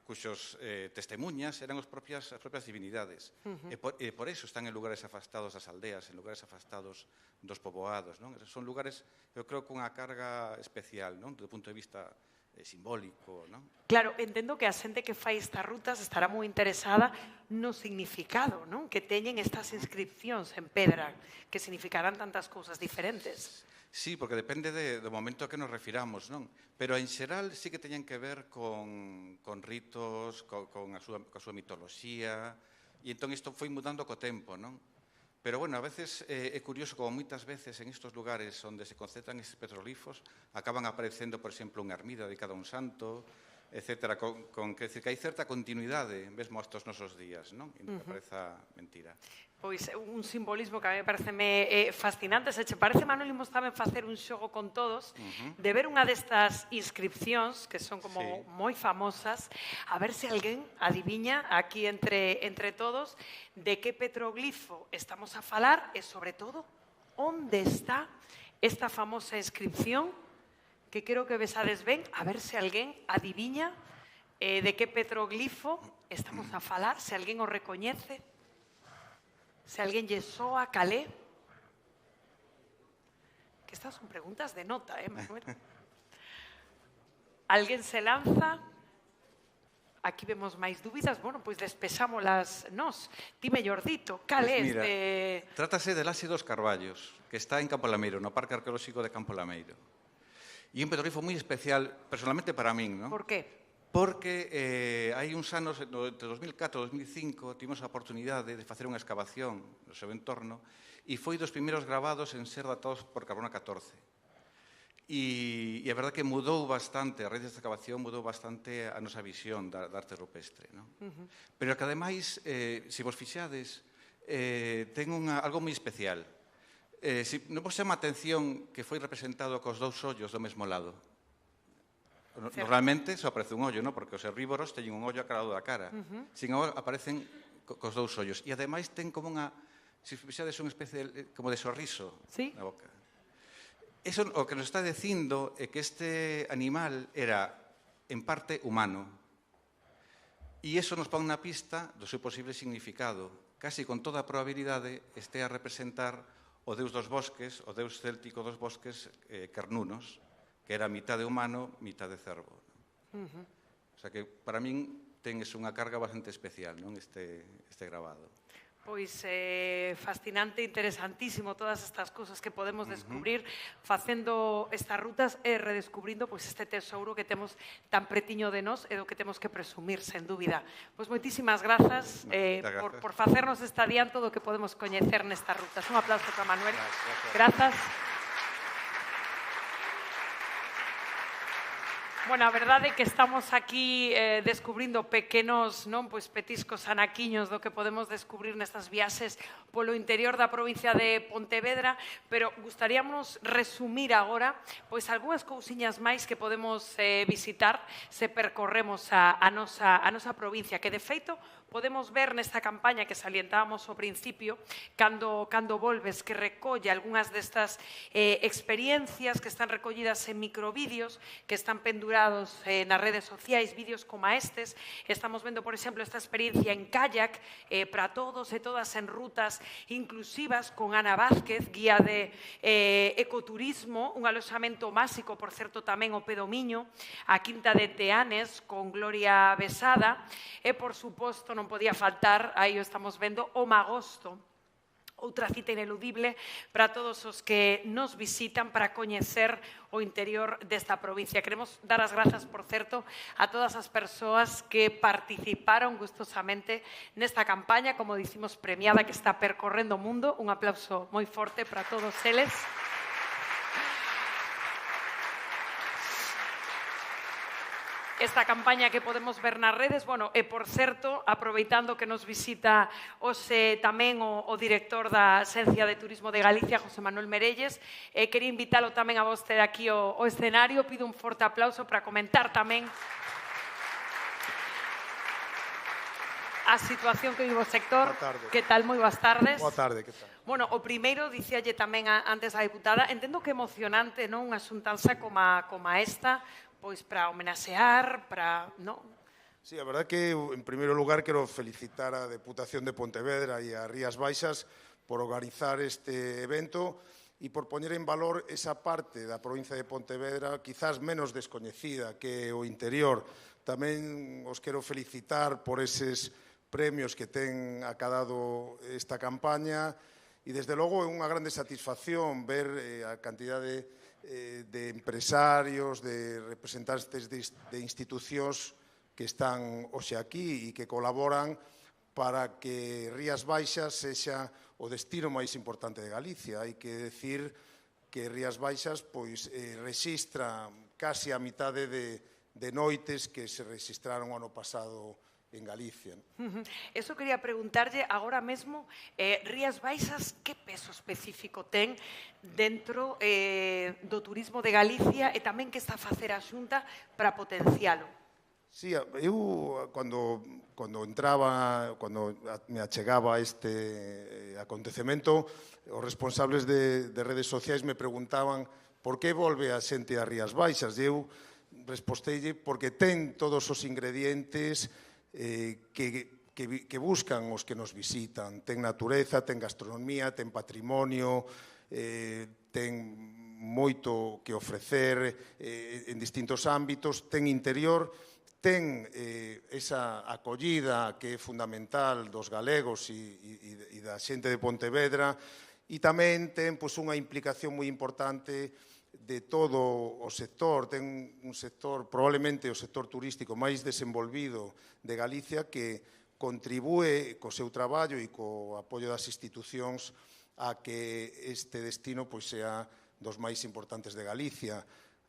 cuxos testemunhas eran as propias divinidades. E por eso están en lugares afastados das aldeas, en lugares afastados dos poboados, non? Son lugares, eu creo, con unha carga especial, non? Do punto de vista simbólico, non? Claro, entendo que a xente que fai estas rutas estará moi interesada no significado, non? Que teñen estas inscripcións en pedra, que significarán tantas cousas diferentes. Sí, porque depende do momento a que nos refiramos, non? Pero en xeral sí que teñen que ver con ritos, con a súa mitoloxía, e entón isto foi mudando co tempo, non? Pero, bueno, a veces é curioso como moitas veces en estes lugares onde se concentran estes petroglifos acaban aparecendo, por exemplo, unha ermida dedicada a un santo, etcétera, que decir que hai certa continuidade mesmo estos nosos días, non? E non que pareza mentira. Pois un simbolismo que a mí parece fascinante. Se che parece, Manuel, imos tamén facer un xogo con todos de ver unha destas inscripcións que son como moi famosas, a ver se alguén adiviña aquí entre todos de que petroglifo estamos a falar e, sobre todo, onde está esta famosa inscripción que creo que besades ben, a ver se alguén adiviña de que petroglifo estamos a falar, se alguén o recoñece. Se alguén lle soa, calé. Que estas son preguntas de nota, Manuel? Alguén se lanza? Aquí vemos máis dúbidas. Bueno, pois despexámolas nós. Ti mellor dito, cal é este? Trátase del Laxe dos Carballos, que está en Campo Lameiro, no Parque Arqueolóxico de Campo Lameiro. E un petroglifo moi especial, personalmente para min, non? Por qué? Porque hai uns anos, entre 2004 e 2005, tivemos a oportunidade de facer unha excavación no seu entorno e foi dos primeiros gravados en ser datados por carbono 14. E a verdade que mudou bastante, a raíz desta excavación mudou bastante a nosa visión da arte rupestre. Pero que, ademais, se vos fixades, ten algo moi especial. Non vos chama a atención que foi representado cos dous ollos do mesmo lado? Normalmente só aparece un ollo, non? Porque os herbívoros teñen un ollo a cada lado da cara. Sin embargo, aparecen cos dous ollos. E, ademais, ten como unha, se fixades, unha especie como de sorriso na boca. Eso o que nos está dicindo é que este animal era, en parte, humano. E iso nos pon na pista do seu posible significado. Casi con toda a probabilidade este a representar o deus dos bosques, o deus céltico dos bosques, Carnunos, que era mitade humano, mitade cervo. O sea que, para min, ten unha carga bastante especial, non, este grabado. Pois fascinante, interesantísimo todas estas cousas que podemos descubrir facendo estas rutas e redescubrindo este tesouro que temos tan pretiño de nós e do que temos que presumir, sen dúbida. Pois moitísimas grazas por facernos este adianto do que podemos coñecer nestas rutas. Un aplauso para Manuel. Grazas. Bueno, a verdade é que estamos aquí descubrindo pequenos petiscos anaquiños do que podemos descubrir nestas viaxes polo interior da provincia de Pontevedra, pero gustaríamos resumir agora algunhas cousiñas máis que podemos visitar se percorremos a nosa provincia, que de feito podemos ver nesta campaña que salientábamos ao principio, cando volves, que recolle algunhas destas experiencias que están recollidas en microvídeos, que están pendurados nas redes sociais, vídeos como estes. Estamos vendo, por exemplo, esta experiencia en kayak para todos e todas en rutas inclusivas con Ana Vázquez, guía de ecoturismo, un aloxamento máxico, por certo, tamén o Pedomiño, a Quinta de Teanes con Gloria Besada e, por suposto, non podía faltar, aí o estamos vendo, o Magosto, outra cita ineludible para todos os que nos visitan para coñecer o interior desta provincia. Queremos dar as grazas, por certo, a todas as persoas que participaron gustosamente nesta campaña, como dicimos, premiada, que está percorrendo o mundo. Un aplauso moi forte para todos eles. Esta campaña que podemos ver nas redes, e, por certo, aproveitando que nos visita hoxe tamén o director da Axencia de Turismo de Galicia, José Manuel Merelles, quería invitalo tamén a vostede aquí ao escenario. Pido un forte aplauso para comentar tamén a situación que vive o sector. Que tal? Moi boas tardes. Boa tarde, que tal? Bueno, o primeiro, dicíalle tamén antes a diputada, entendo que é emocionante, non, unha xuntanza como esta, pois para homenaxear, para Sí, a verdad que, en primeiro lugar, quero felicitar a Deputación de Pontevedra e a Rías Baixas por organizar este evento e por poñer en valor esa parte da provincia de Pontevedra quizás menos descoñecida que o interior. Tamén os quero felicitar por eses premios que ten acadado esta campaña e, desde logo, é unha grande satisfacción ver a cantidade de empresarios, de representantes de institucións que están hoxe aquí e que colaboran para que Rías Baixas sexa o destino máis importante de Galicia. Hai que decir que Rías Baixas rexistra casi a mitade de noites que se registraron o ano pasado en Galicia. Eso quería preguntarlle agora mesmo, Rías Baixas, que peso específico ten dentro do turismo de Galicia e tamén que está a facer a Xunta para potencialo? Sí, eu cando me achegaba a este acontecemento, os responsables de redes sociais me preguntaban por que volve a xente a Rías Baixas. E eu respostelle porque ten todos os ingredientes que buscan os que nos visitan. Ten natureza, ten gastronomía, ten patrimonio, ten moito que ofrecer en distintos ámbitos, ten interior, ten esa acollida que é fundamental dos galegos e da xente de Pontevedra, e tamén ten unha implicación moi importante de todo o sector. Ten un sector, probablemente o sector turístico máis desenvolvido de Galicia, que contribúe co seu traballo e co apoio das institucións a que este destino sea dos máis importantes de Galicia.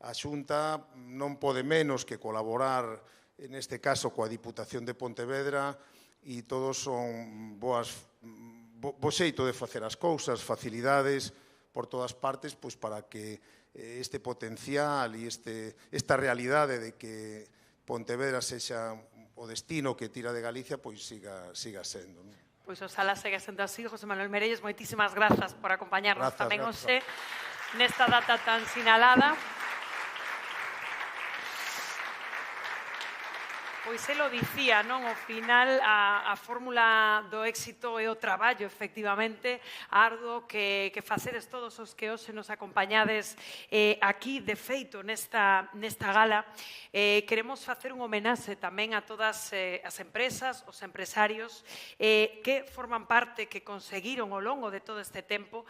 A Xunta non pode menos que colaborar, neste caso, coa Diputación de Pontevedra, e todos son bo xeito de facer as cousas, facilidades por todas partes, para que este potencial e esta realidade de que Pontevedra sexa o destino que tira de Galicia, siga sendo. Pois oxalá segue sendo así. José Manuel Merelles, moitísimas grazas por acompañarnos tamén hoxe nesta data tan sinalada. Pois elo dicía, non? Ao final, a fórmula do éxito é o traballo, efectivamente, arduo que facedes todos os que hoxe nos acompañades aquí, de feito, nesta gala. Queremos facer un homenaxe tamén a todas as empresas, os empresarios que forman parte, que conseguiron ao longo de todo este tempo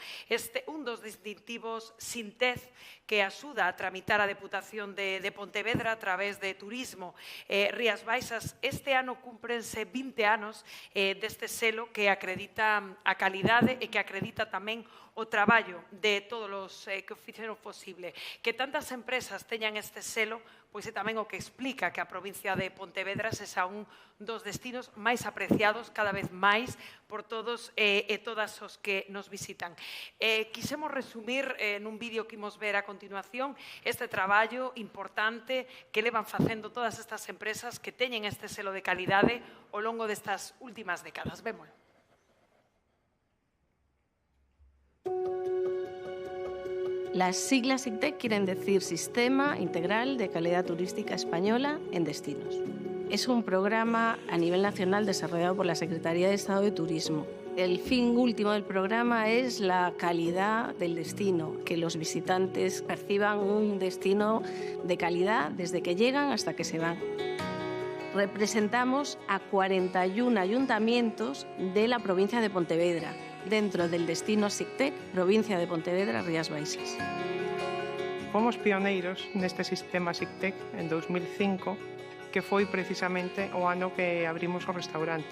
un dos distintivos Sintez, que axuda a tramitar a Deputación de Pontevedra a través de Turismo Rías Baixas. Este ano cúmprense 20 anos deste selo que acredita a calidade e que acredita tamén o traballo de todos os que o fixeron posible. Que tantas empresas teñan este selo, pois é tamén o que explica que a provincia de Pontevedra sexa un dos destinos máis apreciados cada vez máis por todos e todas os que nos visitan. Quisemos resumir nun vídeo que imos ver a continuación este traballo importante que levan facendo todas estas empresas que teñen este selo de calidade ao longo destas últimas décadas. Vémolo. Las siglas SICTEC quieren decir Sistema Integral de Calidad Turística Española en Destinos. Es un programa a nivel nacional desarrollado por la Secretaría de Estado de Turismo. El fin último del programa es la calidad del destino, que los visitantes perciban un destino de calidad desde que llegan hasta que se van. Representamos a 41 ayuntamientos de la provincia de Pontevedra, dentro del destino SICTEC, provincia de Pontevedra, Rías Baixas. Fomos pioneiros neste sistema SICTEC en 2005, que foi precisamente o ano que abrimos o restaurante.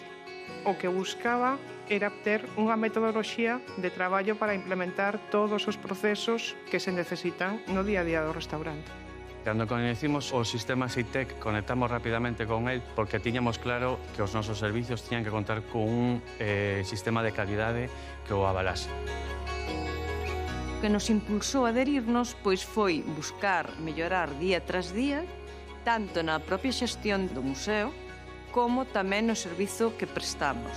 O que buscaba era ter unha metodoloxía de traballo para implementar todos os procesos que se necesitan no día a día do restaurante. Cando coñecimos o sistema SICTEC, conectamos rapidamente con el porque tiñamos claro que os nosos servicios tiñan que contar con un sistema de calidade que o avalase. O que nos impulsou a adherirnos foi buscar mellorar día tras día, tanto na propia xestión do museo como tamén no servizo que prestamos.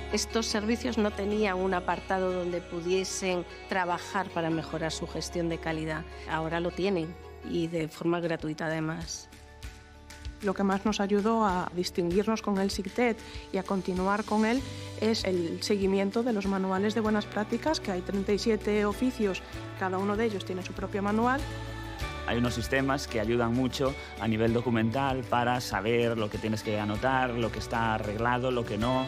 Estos servicios no tenían un apartado donde pudiesen trabajar para mejorar su gestión de calidad. Ahora lo tienen y de forma gratuita además. Lo que más nos ayudó a distinguirnos con el SICTET y a continuar con él es el seguimiento de los manuales de buenas prácticas, que hay 37 oficios, cada uno de ellos tiene su propio manual. Hay unos sistemas que ayudan mucho a nivel documental para saber lo que tienes que anotar, lo que está arreglado, lo que no.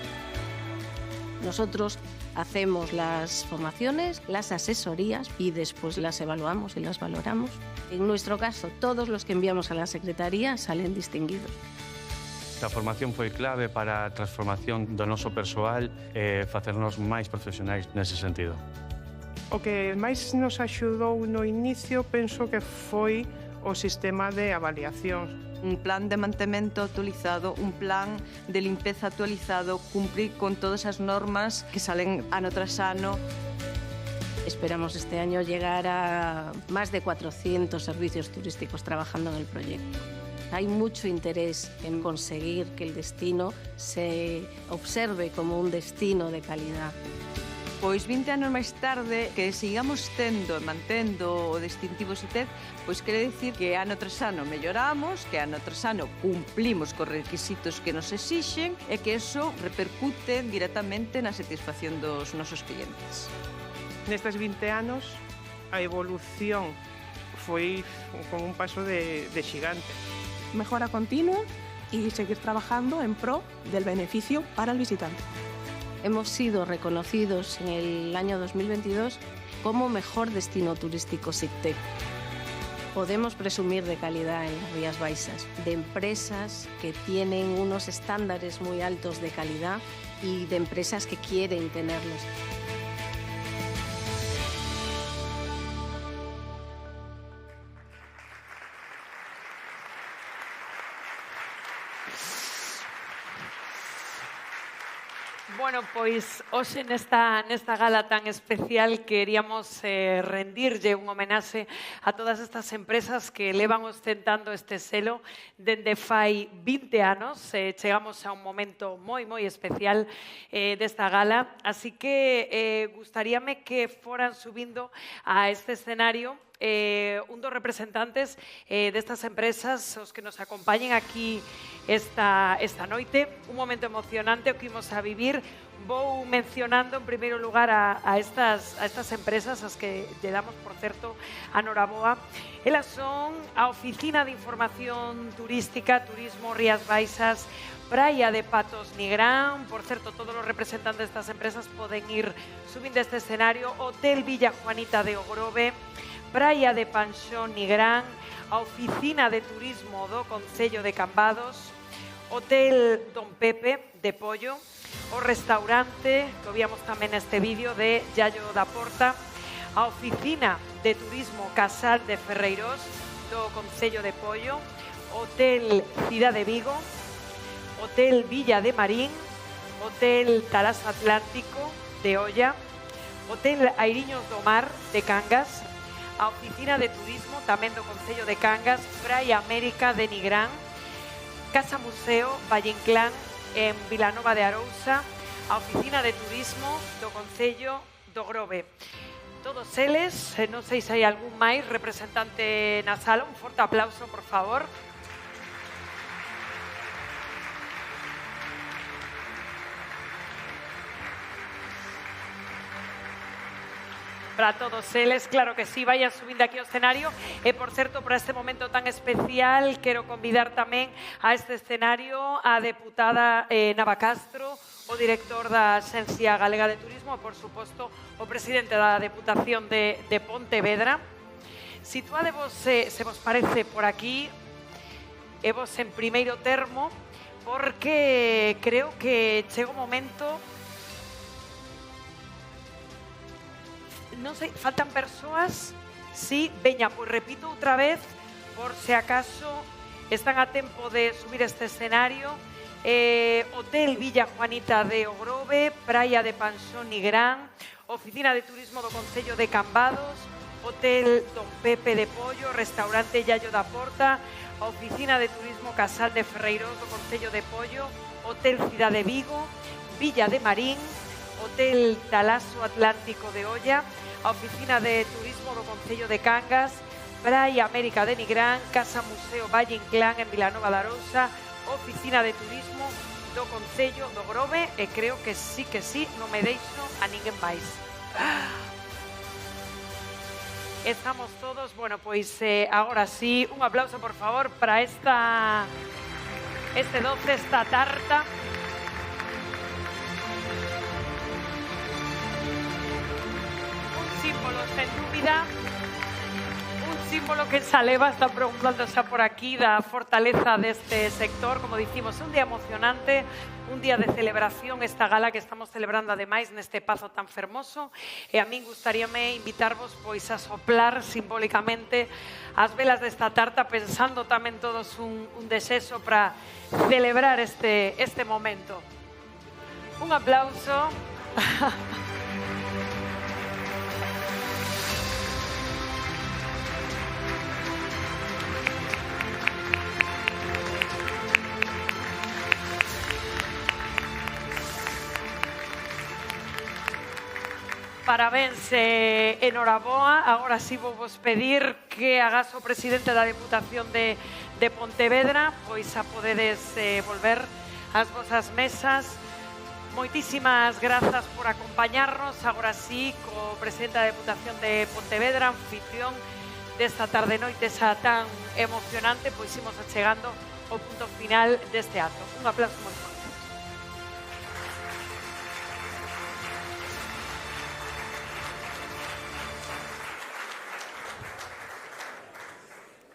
Nosotros hacemos las formaciones, las asesorías y después las evaluamos y las valoramos. En nuestro caso, todos los que enviamos a la Secretaría salen distinguidos. A formación foi clave para a transformación do noso persoal e facernos máis profesionais nese sentido. O que máis nos axudou no inicio penso que foi o sistema de avaliación. Un plan de mantemento actualizado, un plan de limpeza actualizado, cumplir con todas as normas que salen ano tras ano. Esperamos este año llegar a más de 400 servicios turísticos trabajando en el proyecto. Hay mucho interés en conseguir que el destino se observe como un destino de calidad. Pois 20 anos máis tarde, que sigamos tendo e mantendo o distintivo SICTEC, pois quere dicir que ano tras ano melloramos, que ano tras ano cumplimos cos requisitos que nos exixen e que eso repercute directamente na satisfacción dos nosos clientes. Nestes 20 anos, a evolución foi con un paso de xigante. Mejora continua y seguir trabajando en pro del beneficio para el visitante. Hemos sido reconocidos en el año 2022 como mejor destino turístico SICTEC. Podemos presumir de calidad en las Rías Baixas, de empresas que tienen unos estándares muy altos de calidad y de empresas que quieren tenerlos. Bueno, pois hoxe nesta gala tan especial queríamos rendirlle un homenaxe a todas estas empresas que levan ostentando este selo dende fai 20 anos. Chegamos a un momento moi especial desta gala, así que gustaríame que foran subindo a este escenario un dos representantes destas empresas, os que nos acompañen aquí esta noite. Un momento emocionante o que imos a vivir. Vou mencionando en primeiro lugar a estas empresas, as que lle damos, por certo, a noraboa. Elas son a Oficina de Información Turística, Turismo Rías Baixas, Praia de Patos Nigrán. Por certo, todos os representantes destas empresas poden ir subindo este escenario. Hotel Villa Juanita de Ogrove, Praia de Panxón Nigrán, a Oficina de Turismo do Concello de Cambados, Hotel Don Pepe de Pollo, o restaurante, que víamos tamén neste vídeo, de Yayo da Porta, a Oficina de Turismo Casal de Ferreiros do Concello de Pollo, Hotel Cidade Vigo, Hotel Villa de Marín, Hotel Talaso Atlántico de Olla, Hotel Airiños do Mar de Cangas, a Oficina de Turismo tamén do Concello de Cangas, Praia América de Nigrán, Casa Museo Valle Inclán en Vilanova de Arousa, a Oficina de Turismo do Concello do Grove. Todos eles, non sei se hai algún máis representante na sala, un forte aplauso, por favor. Para todos eles, claro que sí, vayan subindo aquí ao escenario. E, por certo, para este momento tan especial, quero convidar tamén a este escenario a deputada Nava Castro, o director da Axencia Galega de Turismo e, por suposto, o presidente da Deputación de Pontevedra. Situádevos, se vos parece, por aquí, e vos en primeiro termo, porque creo que chega o momento... Non sei, faltan persoas? Sí, veña, pois repito outra vez, por se acaso están a tempo de subir este escenario. Hotel Villa Juanita de Ogrove, Praia de Panxón Nigrán, Oficina de Turismo do Concello de Cambados, Hotel Don Pepe de Pollo, Restaurante Yayo da Porta, a Oficina de Turismo Casal de Ferreiros do Concello de Pollo, Hotel Cidade Vigo, Villa de Marín, Hotel Talaso Atlántico de Olla, a Oficina de Turismo do Concello de Cangas, Praia América de Nigrán, Casa Museo Valle Inclán en Vilanova de Arousa, Oficina de Turismo do Concello do Grove, e creo que sí, non me deixo a ninguén máis. Estamos todos, bueno, pois agora sí, un aplauso por favor para este doce, esta tarta. Un símbolo, sen dúbida, un símbolo que Saleva está preguntándose por aquí da fortaleza deste sector. Como dicimos, un día emocionante, un día de celebración, esta gala que estamos celebrando ademais neste pazo tan fermoso, e a min gustaríame invitarvos pois a soplar simbólicamente as velas desta tarta, pensando tamén todos un desexo para celebrar este momento. Un aplauso. Parabéns e enhoraboa. Agora sí vou vos pedir que hagas o presidente da Deputación de Pontevedra, pois a podedes volver ás vosas mesas. Moitísimas grazas por acompañarnos. Agora sí, co presidente da Deputación de Pontevedra, anfitrión desta tarde-noite xa tan emocionante, pois imos achegando ao punto final deste acto. Un aplauso moi forte.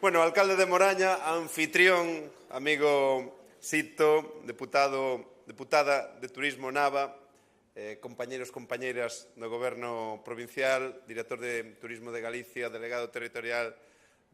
Bueno, alcalde de Moraña, anfitrión, amigo Sito, deputada de Turismo Nava, compañeros, compañeiras do Goberno Provincial, director de Turismo de Galicia, delegado territorial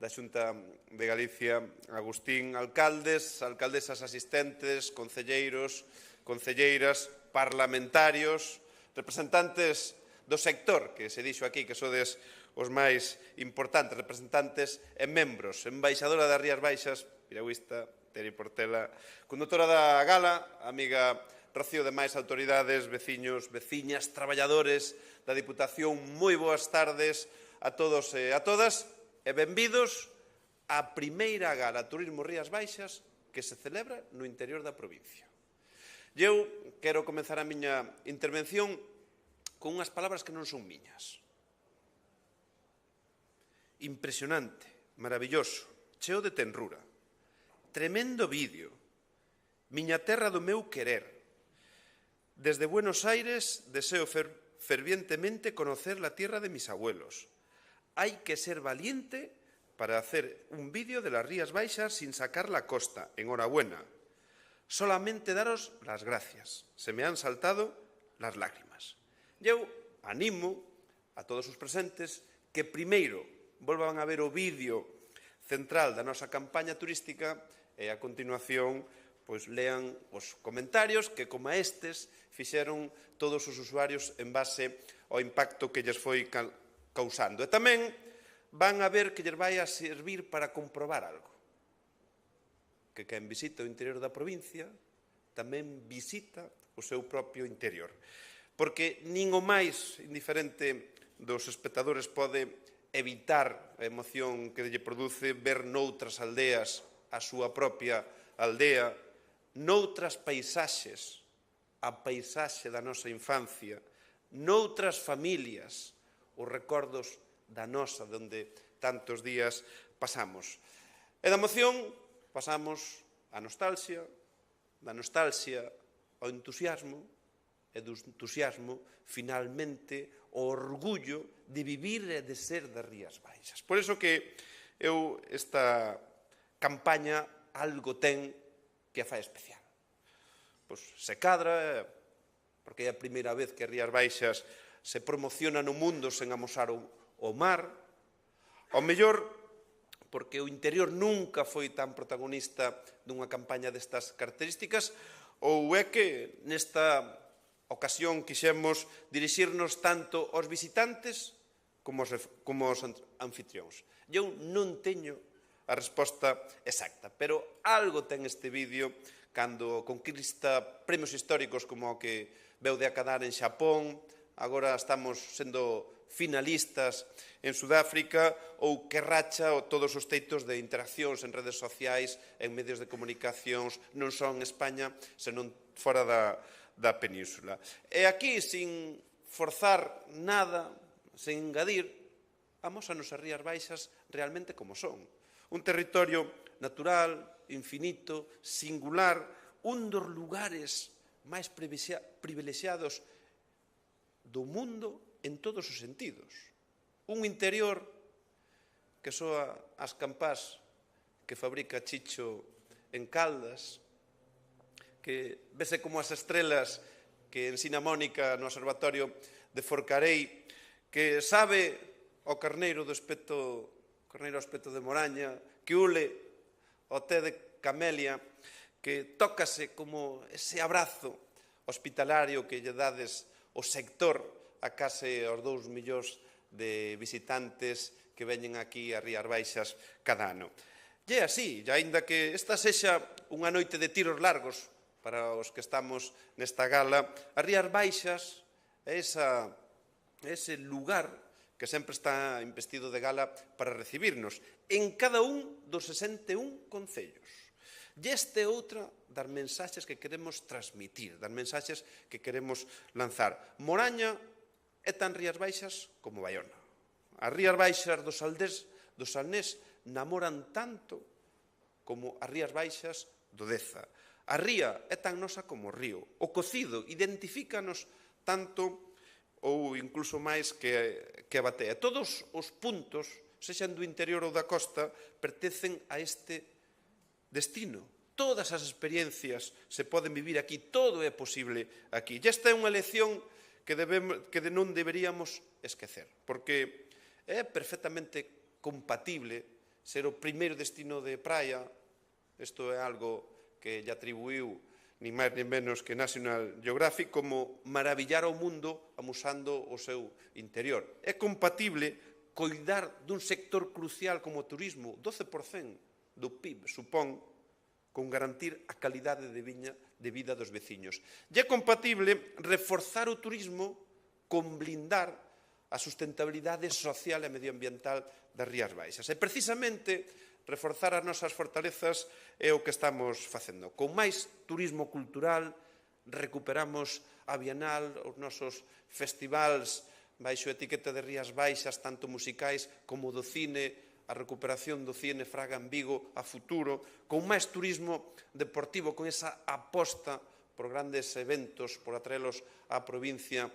da Xunta de Galicia, Agustín, alcaldes, alcaldesas asistentes, concelleiros, concelleiras, parlamentarios, representantes do sector, que se dixo aquí que sodes os máis importantes, representantes e membros, embaixadora das Rías Baixas, piragüista, Teri Portela, condutora da gala, amiga Rocío, demais autoridades, veciños, veciñas, traballadores da Diputación, moi boas tardes a todos e a todas, e benvidos á primeira gala Turismo Rías Baixas que se celebra no interior da provincia. Eu quero comezar a miña intervención con unhas palabras que non son miñas. Impresionante, maravilloso, cheo de tenrura, tremendo vídeo, miña terra do meu querer. Desde Buenos Aires deseo fervientemente conocer la tierra de mis abuelos. Hay que ser valiente para hacer un vídeo de las Rías Baixas sin sacar la costa. Enhorabuena. Solamente daros las gracias. Se me han saltado las lágrimas. Eu animo a todos os presentes que primeiro volvan a ver o vídeo central da nosa campaña turística e a continuación pois lean os comentarios que, como estes, fixeron todos os usuarios en base ao impacto que lles foi causando. E tamén van a ver que lles vai a servir para comprobar algo. Que quen visita o interior da provincia tamén visita o seu propio interior. Porque nin o máis indiferente dos espectadores pode evitar a emoción que lle produce ver noutras aldeas a súa propia aldea, noutras paisaxes, a paisaxe da nosa infancia, noutras familias, os recordos da nosa, onde tantos días pasamos. E da emoción pasamos á nostalgia, da nostalgia ao entusiasmo, e do entusiasmo, finalmente, o orgullo de vivir e de ser das Rías Baixas. Por iso que eu esta campaña algo ten que a fai especial. Pois se cadra, porque é a primeira vez que as Rías Baixas se promociona no mundo sen amosar o mar, ao mellor porque o interior nunca foi tan protagonista dunha campaña destas características, ou é que nesta ocasión quixemos dirixirnos tanto aos visitantes como aos anfitrións. Eu non teño a resposta exacta, pero algo ten este vídeo cando conquista premios históricos como o que veu de acadar en Xapón, agora estamos sendo finalistas en Sudáfrica ou que racha todos os teitos de interaccións en redes sociais, en medios de comunicacións, non só en España, senón fora da península. E aquí, sin forzar nada, sen engadir, amósanos as Rías Baixas realmente como son. Un territorio natural, infinito, singular, un dos lugares máis privilexiados do mundo en todos os sentidos. Un interior que soa as campás que fabrica Chicho en Caldas, que vese como as estrelas que ensina Mónica no Observatorio de Forcarei, que sabe o carneiro do aspecto de Moraña, que ule o té de Camelia, que tócase como ese abrazo hospitalario que lle dades o sector a case aos 2 millóns de visitantes que veñen aquí a Rías Baixas cada ano. E é así, e aínda que esta sexa unha noite de tiros largos para os que estamos nesta gala, as Rías Baixas é ese lugar que sempre está investido de gala para recibirnos en cada un dos 61 concellos. E esta é outra das mensaxes que queremos transmitir, das mensaxes que queremos lanzar. Moraña é tan Rías Baixas como Baiona. As Rías Baixas do Salnés namoran tanto como as Rías Baixas do Deza. A ría é tan nosa como o río. O cocido identifícanos tanto ou incluso máis que a batea. Todos os puntos, sexan do interior ou da costa, pertencen a este destino. Todas as experiencias se poden vivir aquí, todo é posible aquí. E esta é unha lección que non deberíamos esquecer, porque é perfectamente compatible ser o primeiro destino de praia. Isto é algo que lle atribuiu ni máis ni menos que National Geographic como maravillar ao mundo amusando o seu interior. É compatible coidar dun sector crucial como o turismo, 12% do PIB, supón, con garantir a calidade de vida dos veciños. E é compatible reforzar o turismo con blindar a sustentabilidade social e medioambiental das Rías Baixas. E precisamente reforzar as nosas fortalezas é o que estamos facendo. Con máis turismo cultural, recuperamos a Bienal, os nosos festivals baixo etiqueta de Rías Baixas, tanto musicais como do cine, a recuperación do cine Fraga en Vigo a futuro, con máis turismo deportivo, con esa aposta por grandes eventos, por atraelos á provincia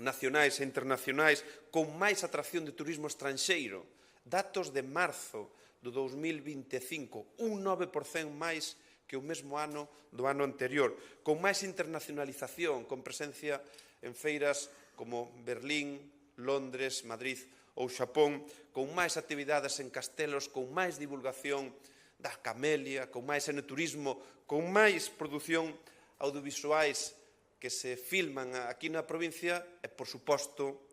nacionais e internacionais, con máis atracción de turismo estranxeiro. Datos de marzo do 2025, un 9% máis que o mesmo ano do ano anterior, con máis internacionalización, con presencia en feiras como Berlín, Londres, Madrid ou Xapón, con máis actividades en castelos, con máis divulgación da Camelia, con máis enoturismo, con máis produción audiovisuais que se filman aquí na provincia e, por suposto,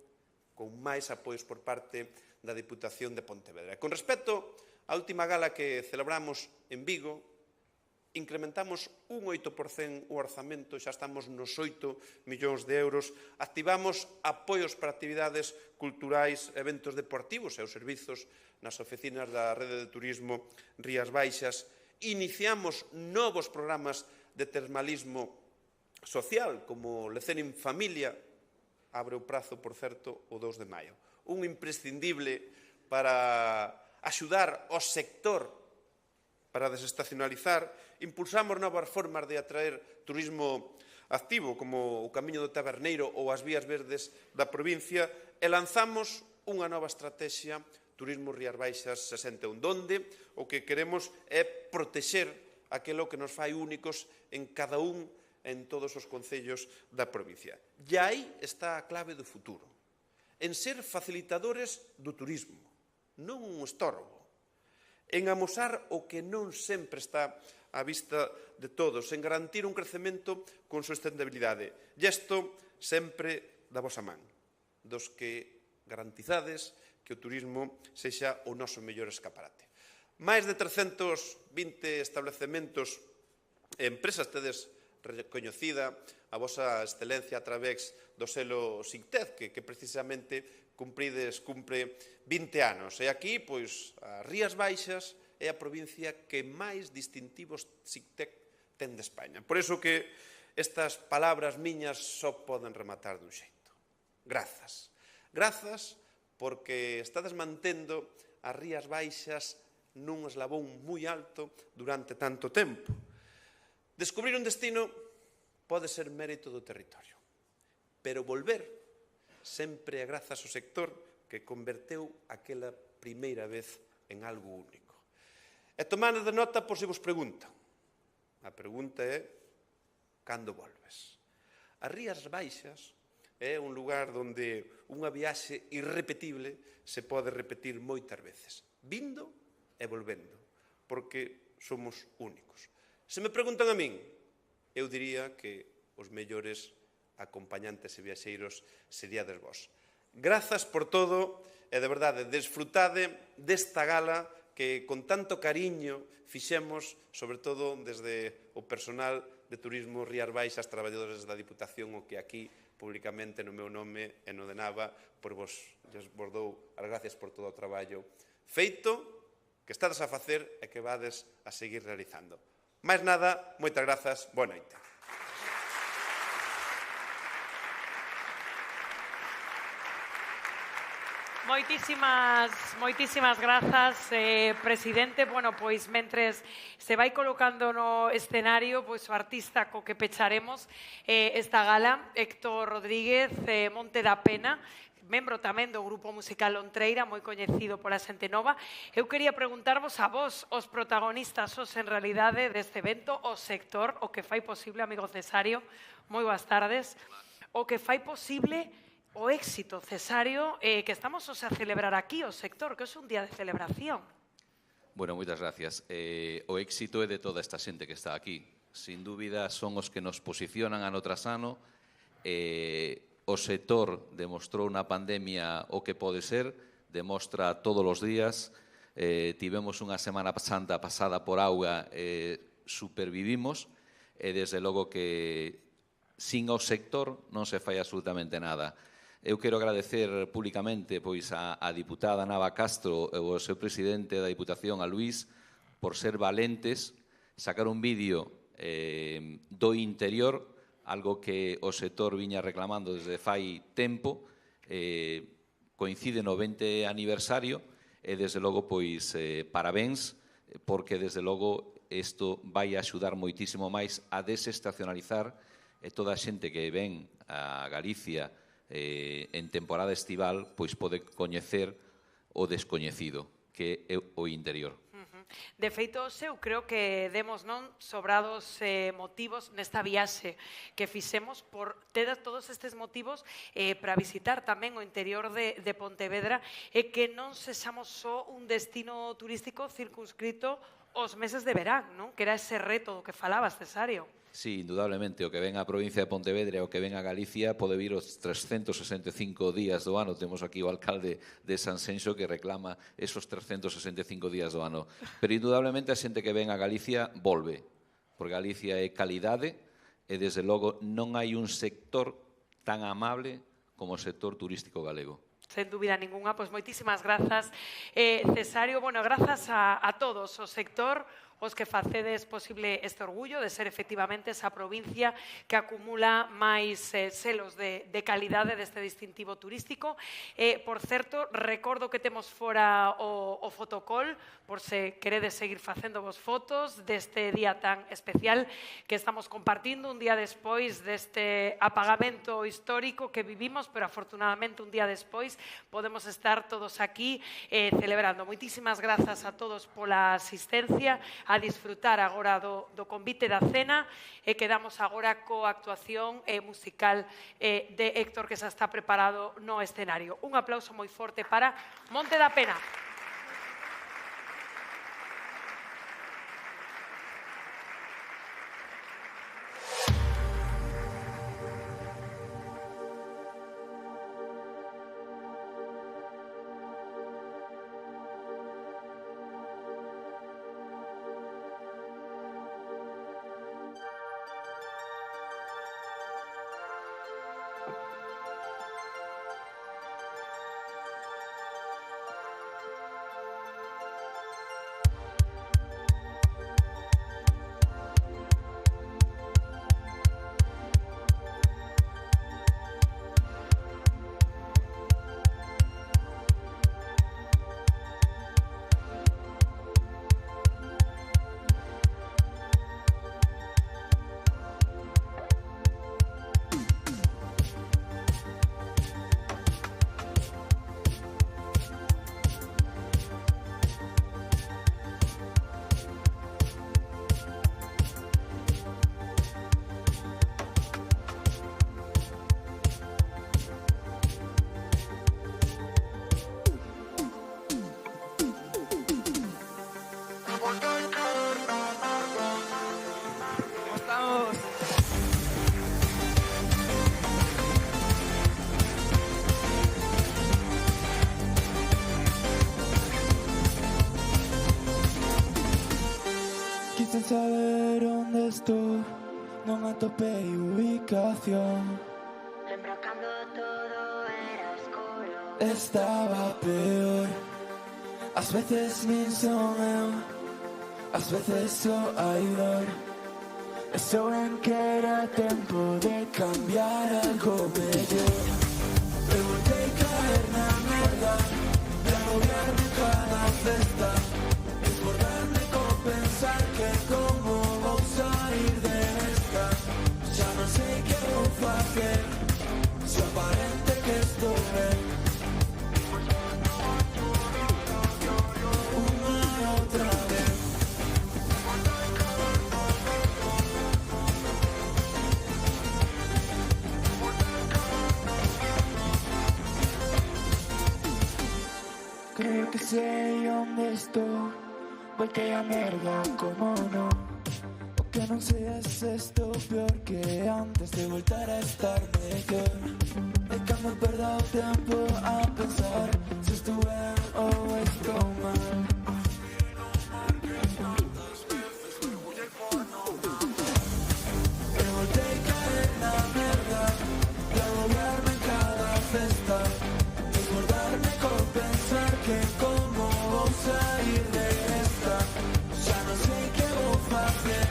con máis apoios por parte da Diputación de Pontevedra. Con respecto á última gala que celebramos en Vigo, incrementamos un 8% o orzamento, xa estamos nos 8 millóns de euros, activamos apoios para actividades culturais, eventos deportivos e os servizos nas oficinas da Rede de Turismo Rías Baixas, iniciamos novos programas de termalismo social, como Lecenin Familia, abre o prazo, por certo, o 2 de maio. Un imprescindible para axudar ao sector para desestacionalizar, impulsamos novas formas de atraer turismo activo, como o Camiño do Taberneiro ou as vías verdes da provincia, e lanzamos unha nova estrategia, Turismo Rías Baixas 61, donde o que queremos é protexer aquilo que nos fai únicos en cada un, en todos os concellos da provincia. E aí está a clave do futuro, en ser facilitadores do turismo, non un estorbo, en amosar o que non sempre está á vista de todos, en garantir un crecemento con sustentabilidade. E isto sempre da vosa man, dos que garantizades que o turismo sexa o noso mellor escaparate. Máis de 320 establecementos e empresas tedes recoñecida a vosa excelencia a través do selo SICTEC, que precisamente cumpre 20 anos. E aquí, pois, as Rías Baixas é a provincia que máis distintivos SICTEC ten de España. Por iso que estas palabras miñas só poden rematar dun xeito. Grazas. Grazas porque estades mantendo as Rías Baixas nun eslabón moi alto durante tanto tempo. Descubrir un destino pode ser mérito do territorio, pero volver sempre é grazas ao sector que converteu aquela primeira vez en algo único. E tomade de nota por se vos preguntan. A pregunta é, cando volves? As Rías Baixas é un lugar onde unha viaxe irrepetible se pode repetir moitas veces, vindo e volvendo, porque somos únicos. Se me preguntan a min, eu diría que os mellores acompañantes e viaxeiros seríades vós. Grazas por todo e, de verdade, desfrutade desta gala que con tanto cariño fixemos, sobre todo desde o personal de Turismo Rías Baixas, traballadores da Diputación, o que aquí, públicamente, no meu nome e no de Nava, vos dou as gracias por todo o traballo feito, que estades a facer e que vades a seguir realizando. Máis nada, moitas grazas, boa noite. Moitísimas grazas, presidente. Bueno, pois, mentres se vai colocando no escenario, pois, o artista co que pecharemos esta gala, Héctor Rodríguez, Monte da Pena, membro tamén do grupo musical Ontreira, moi coñecido pola xente nova. Eu quería preguntarvos a vos, os protagonistas, os en realidade deste evento, o sector, o que fai posible, amigo Cesario, moi boas tardes, o que fai posible o éxito, Cesario, que estamos a celebrar aquí, o sector, que é un día de celebración. Bueno, moitas gracias. O éxito é de toda esta xente que está aquí. Sin dúbida son os que nos posicionan ano tras ano. O sector demostrou na pandemia o que pode ser, demostra todos os días. Tivemos unha Semana Santa pasada por auga, supervivimos, e desde logo que sin o sector non se fai absolutamente nada. Eu quero agradecer públicamente pois a diputada Nava Castro e o seu presidente da Diputación, a Luís, por ser valentes, sacar un vídeo do interior, algo que o sector viña reclamando desde fai tempo, coincide no 20 aniversario e desde logo pois parabéns, porque desde logo isto vai axudar moitísimo máis a desestacionalizar toda a xente que ven a Galicia en temporada estival, pois pode coñecer o descoñecido, que é o interior. De feito, eu creo que demos non sobrados motivos nesta viaxe que fixemos por ter todos estes motivos para visitar tamén o interior de Pontevedra e que non sexamos só un destino turístico circunscrito os meses de verán, non? Que era ese reto do que falabas, Cesario. Sí, indudablemente, o que ven a provincia de Pontevedra e o que ven a Galicia pode vir os 365 días do ano. Temos aquí o alcalde de Sanxenxo que reclama esos 365 días do ano. Pero indudablemente a xente que ven a Galicia volve, porque Galicia é calidade e desde logo non hai un sector tan amable como o sector turístico galego. Sen dúbida ninguna, pois moitísimas grazas, Cesario. Bueno, grazas a todos o sector, os que facedes posible este orgullo de ser efectivamente esa provincia que acumula máis selos de calidade deste distintivo turístico. Por certo, recordo que temos fora o fotocall, por se queredes seguir facendo vos fotos deste día tan especial que estamos compartindo un día despois deste apagamento histórico que vivimos, pero afortunadamente un día despois podemos estar todos aquí celebrando. Moitísimas grazas a todos pola asistencia, a disfrutar agora do convite da cena e quedamos agora coa actuación musical de Héctor, que xa está preparado no escenario. Un aplauso moi forte para Monte da Pena. non atopei ubicación. Lembro cando todo era oscuro. Estaba peor. Ás veces nin son eu, ás veces só hai dor. E só en que era tempo de cambiar algo mellor. Eu voltei caer na merda, de agobiarme cada festa, desbordarme con pensar que como vou sair de esta. Xa non sei que vou facer, se aparente que estou ben. Unha e outra vez. Creo que sei onde estou. Voltei a merda, como non. O que non sei é se estou peor que antes de voltar a estar mellor. E cando perdo o tempo a pensar se estou ben ou estou mal. E voltei caer na merda, de agobiarme en cada festa, desbordarme con pensar que como vou sair de esta. Xa non sei que vou facer,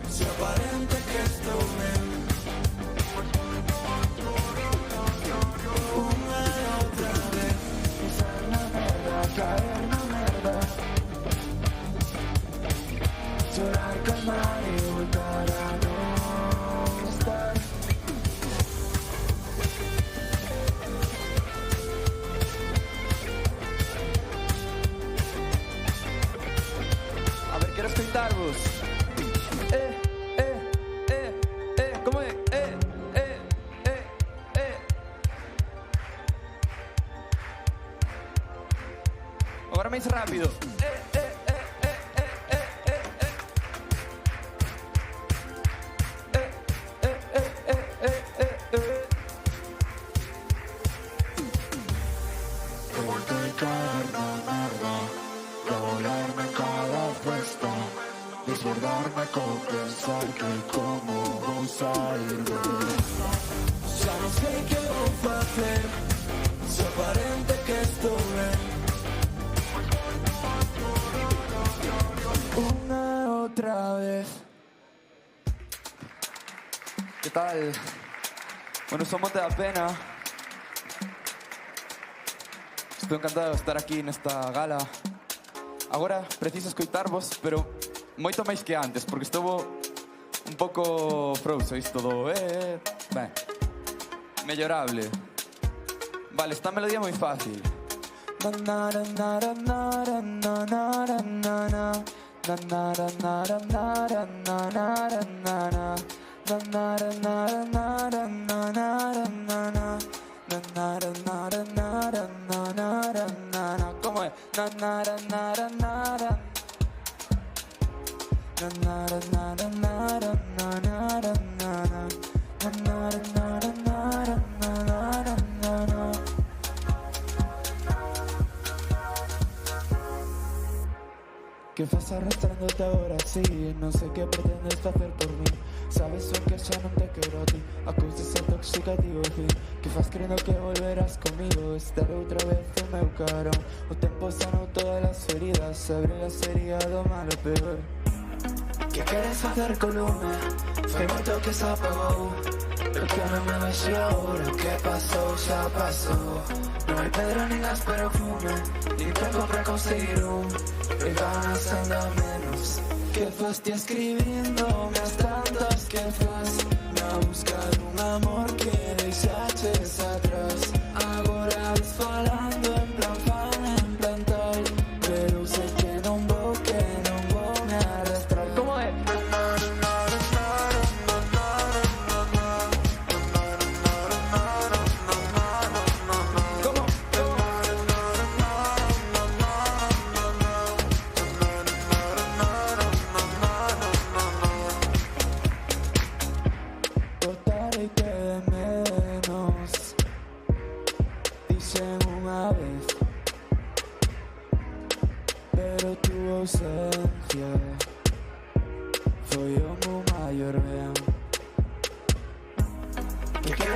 se aparente que estou ben. Unha e outra vez, pisar na merda, caer na merda, chorar, calmar e voltar a non estar. A ver, quero escoitarvos. Como é? Agora máis rápido. Voltei caer na merda, de volarme en cada festa, desbordarme con pensar que como vou sair de esta. Xa non sei que vou facer, se aparente que estou ben. Unha e outra vez. Que tal? Bueno, son Monte da Pena. Estou encantado de estar aquí nesta gala. Agora preciso escoitarvos, pero moito máis que antes, porque estuvo un pouco frouxo isto do ben, mellorable. Vale, esta melodía é moi fácil. Como é? Que faz arrastrándote agora así? Non sei que pretendes facer por mí. Sabes o que xa non te quero a ti. A cousa é intoxicativo, fin. Que faz crendo que volverás comigo. Estar outra vez o meu carón. O tempo sanou todas as feridas. Abre a sería do malo peor. Que queres facer con lume? Foi moito que se apagou. Eu que non me baixei agora. O que pasou xa pasou. Non hai pedra nin gas pero fume. Nin tempo para conseguir un. E ganas anda menos. Que faz ti escribindo-me as tantas que faz na busca dun amor que deixaches atrás. Agora ves falando en plan fan, en plan tal, pero sei que non vou me arrastrar. Como é?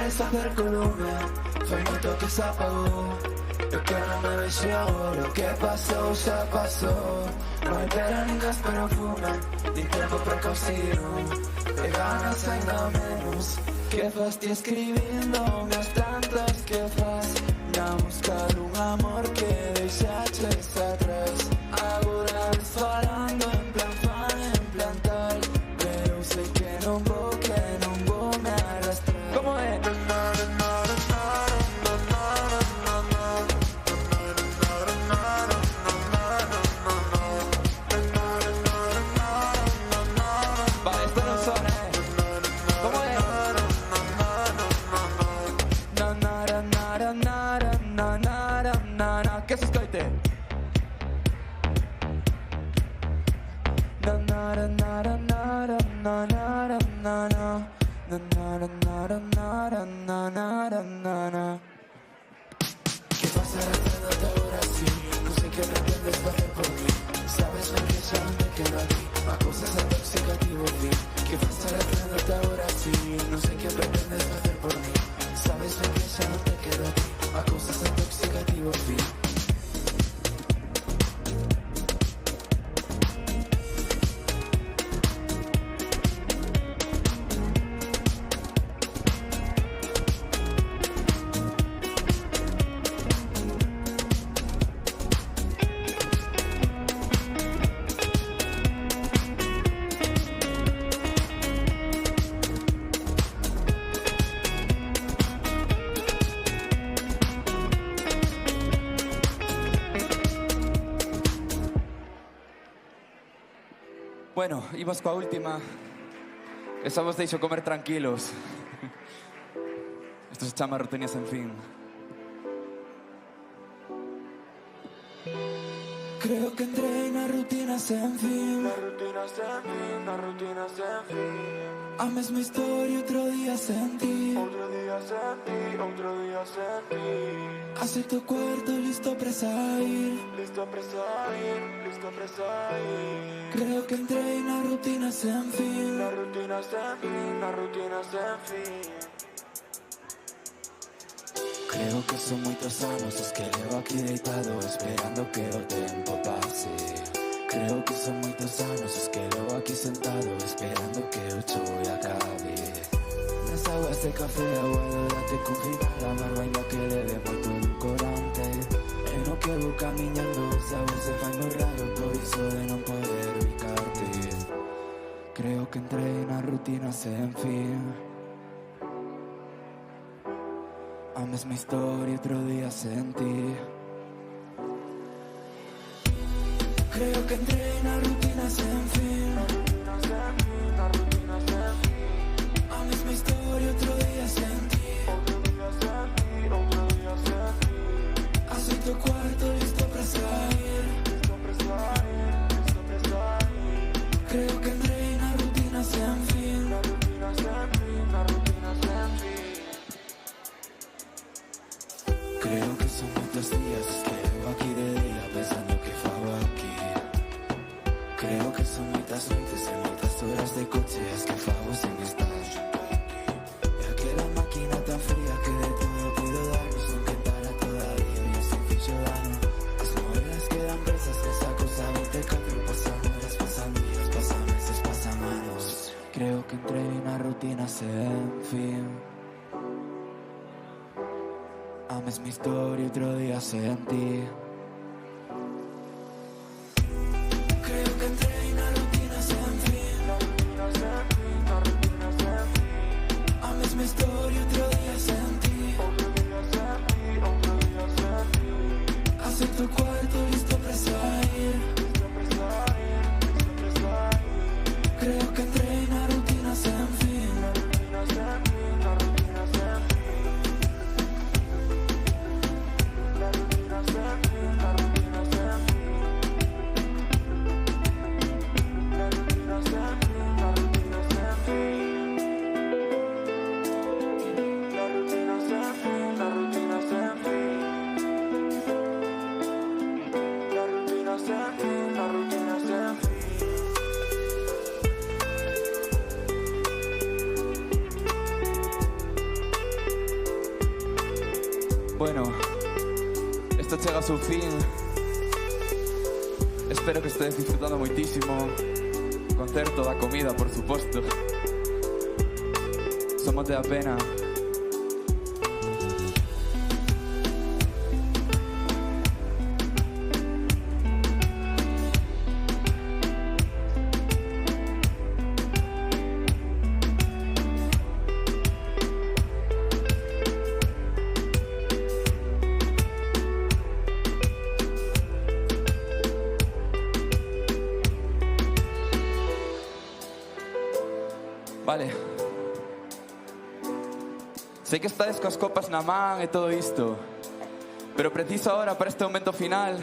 queres facer colume, foi moito que se apagou. Eu que non me vexo agora, o que pasou xa pasou. Non hai pera nin gas pero fume, nin tempo para cocino, e ganas ainda menos. Que fas ti escribindo as tantas que fas, na buscar un amor que deixaches atrás. Agora falando en plan fan, en plan tal, pero sei que non vou me arrastrar. Como é? Que se escoite. Na na na na na na na na na na na na. Que pasa arrastrándote ahora sí? No sé qué pretendes hacer por mí. Sabes bien que ya no te quedo aquí. Acusas al toxicativo fin. Que pasa arrastrándote ahora sí? No sé qué pretendes hacer por mí. Sabes bien que ya no te quedo aquí. Acusas al toxicativo fin. Bueno, imos coa última. Esa vos deixo comer tranquilos. Esto se chama Rutina sen fin. Creo que entrei na rutina sen fin. Na rutina sen fin, na rutina sen fin. A mesma historia outro día sen ti. Outro día sen ti, outro día sen ti. Acerto o cuarto listo para sair. Listo para sair, listo para sair. Creo que entrei na rutina sen fin. Na rutina sen fin, na rutina sen fin. Creo que son moitos anos os que levo aquí deitado esperando que o tempo pase. Creo que son moitos anos os que levo aquí sentado esperando que o chove acabe. Nas aguas de café aguado date confinada, mar baila que le dé moito edulcorante. E no que vou camiñando sabes se fai moi raro por iso de non poder ubicarte. Creo que entrei na rutina sen fin. A mesma historia outro día sen ti. Creo que entrei na rutina sen fin. Na rutina sen fin. A mesma historia outro día sen ti. Outro día sen ti, outro día sen ti. Aceito o cuarto listo para sair. Listo para sair, listo para sair. Creo que entrei na rutina sen fin. Na rutina sen fin, na rutina sen fin. Creo que son moitos días os que levo aquí de día pensando que fago aquí. Creo que son moitas noites e moitas horas de coche as que fago sen estar xunto aquí. E aquela máquina tan fría que de todo puido darnos non que para todavía e se fixo dano. As moedas quedan presas que saco a 24. Pasan horas, pasan días, pasan meses, pasan anos. Creo que entrei na rutina sen fin. A mesma historia outro día sen ti. Creo que entrei na rutina sen fin. Na rutina sen fin, na rutina sen fin. A mesma historia outro día sen ti. Outro día sen ti, outro día sen ti. Aceito o cuarto listo para sair. Listo para sair, listo para sair. Creo que entrei na rutina sen fin. Na rutina sen fin, na rutina sen fin. Na rutina sen fin. Bueno, esto chega ao seu fin. Espero que estedes disfrutando moitísimo o concerto, da comida, por suposto. Somos de a pena. Vale. Sei que estades coas copas na man e todo isto, pero preciso agora para este momento final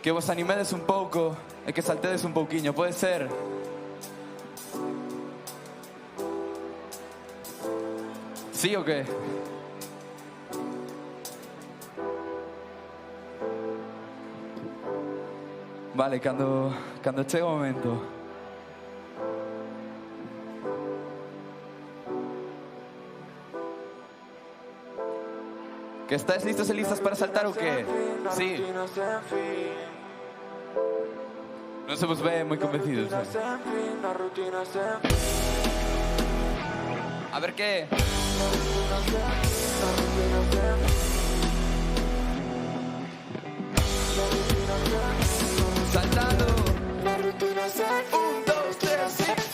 que vos animedes un pouco e que saltedes un pouquiño, pode ser? Sí o que? Vale, cando chega o momento. Que estáis listos e listas para saltar o qué? Sí. Non se vos ve moi convencidos. A ver qué. Saltando. 1, 2, 3, 4.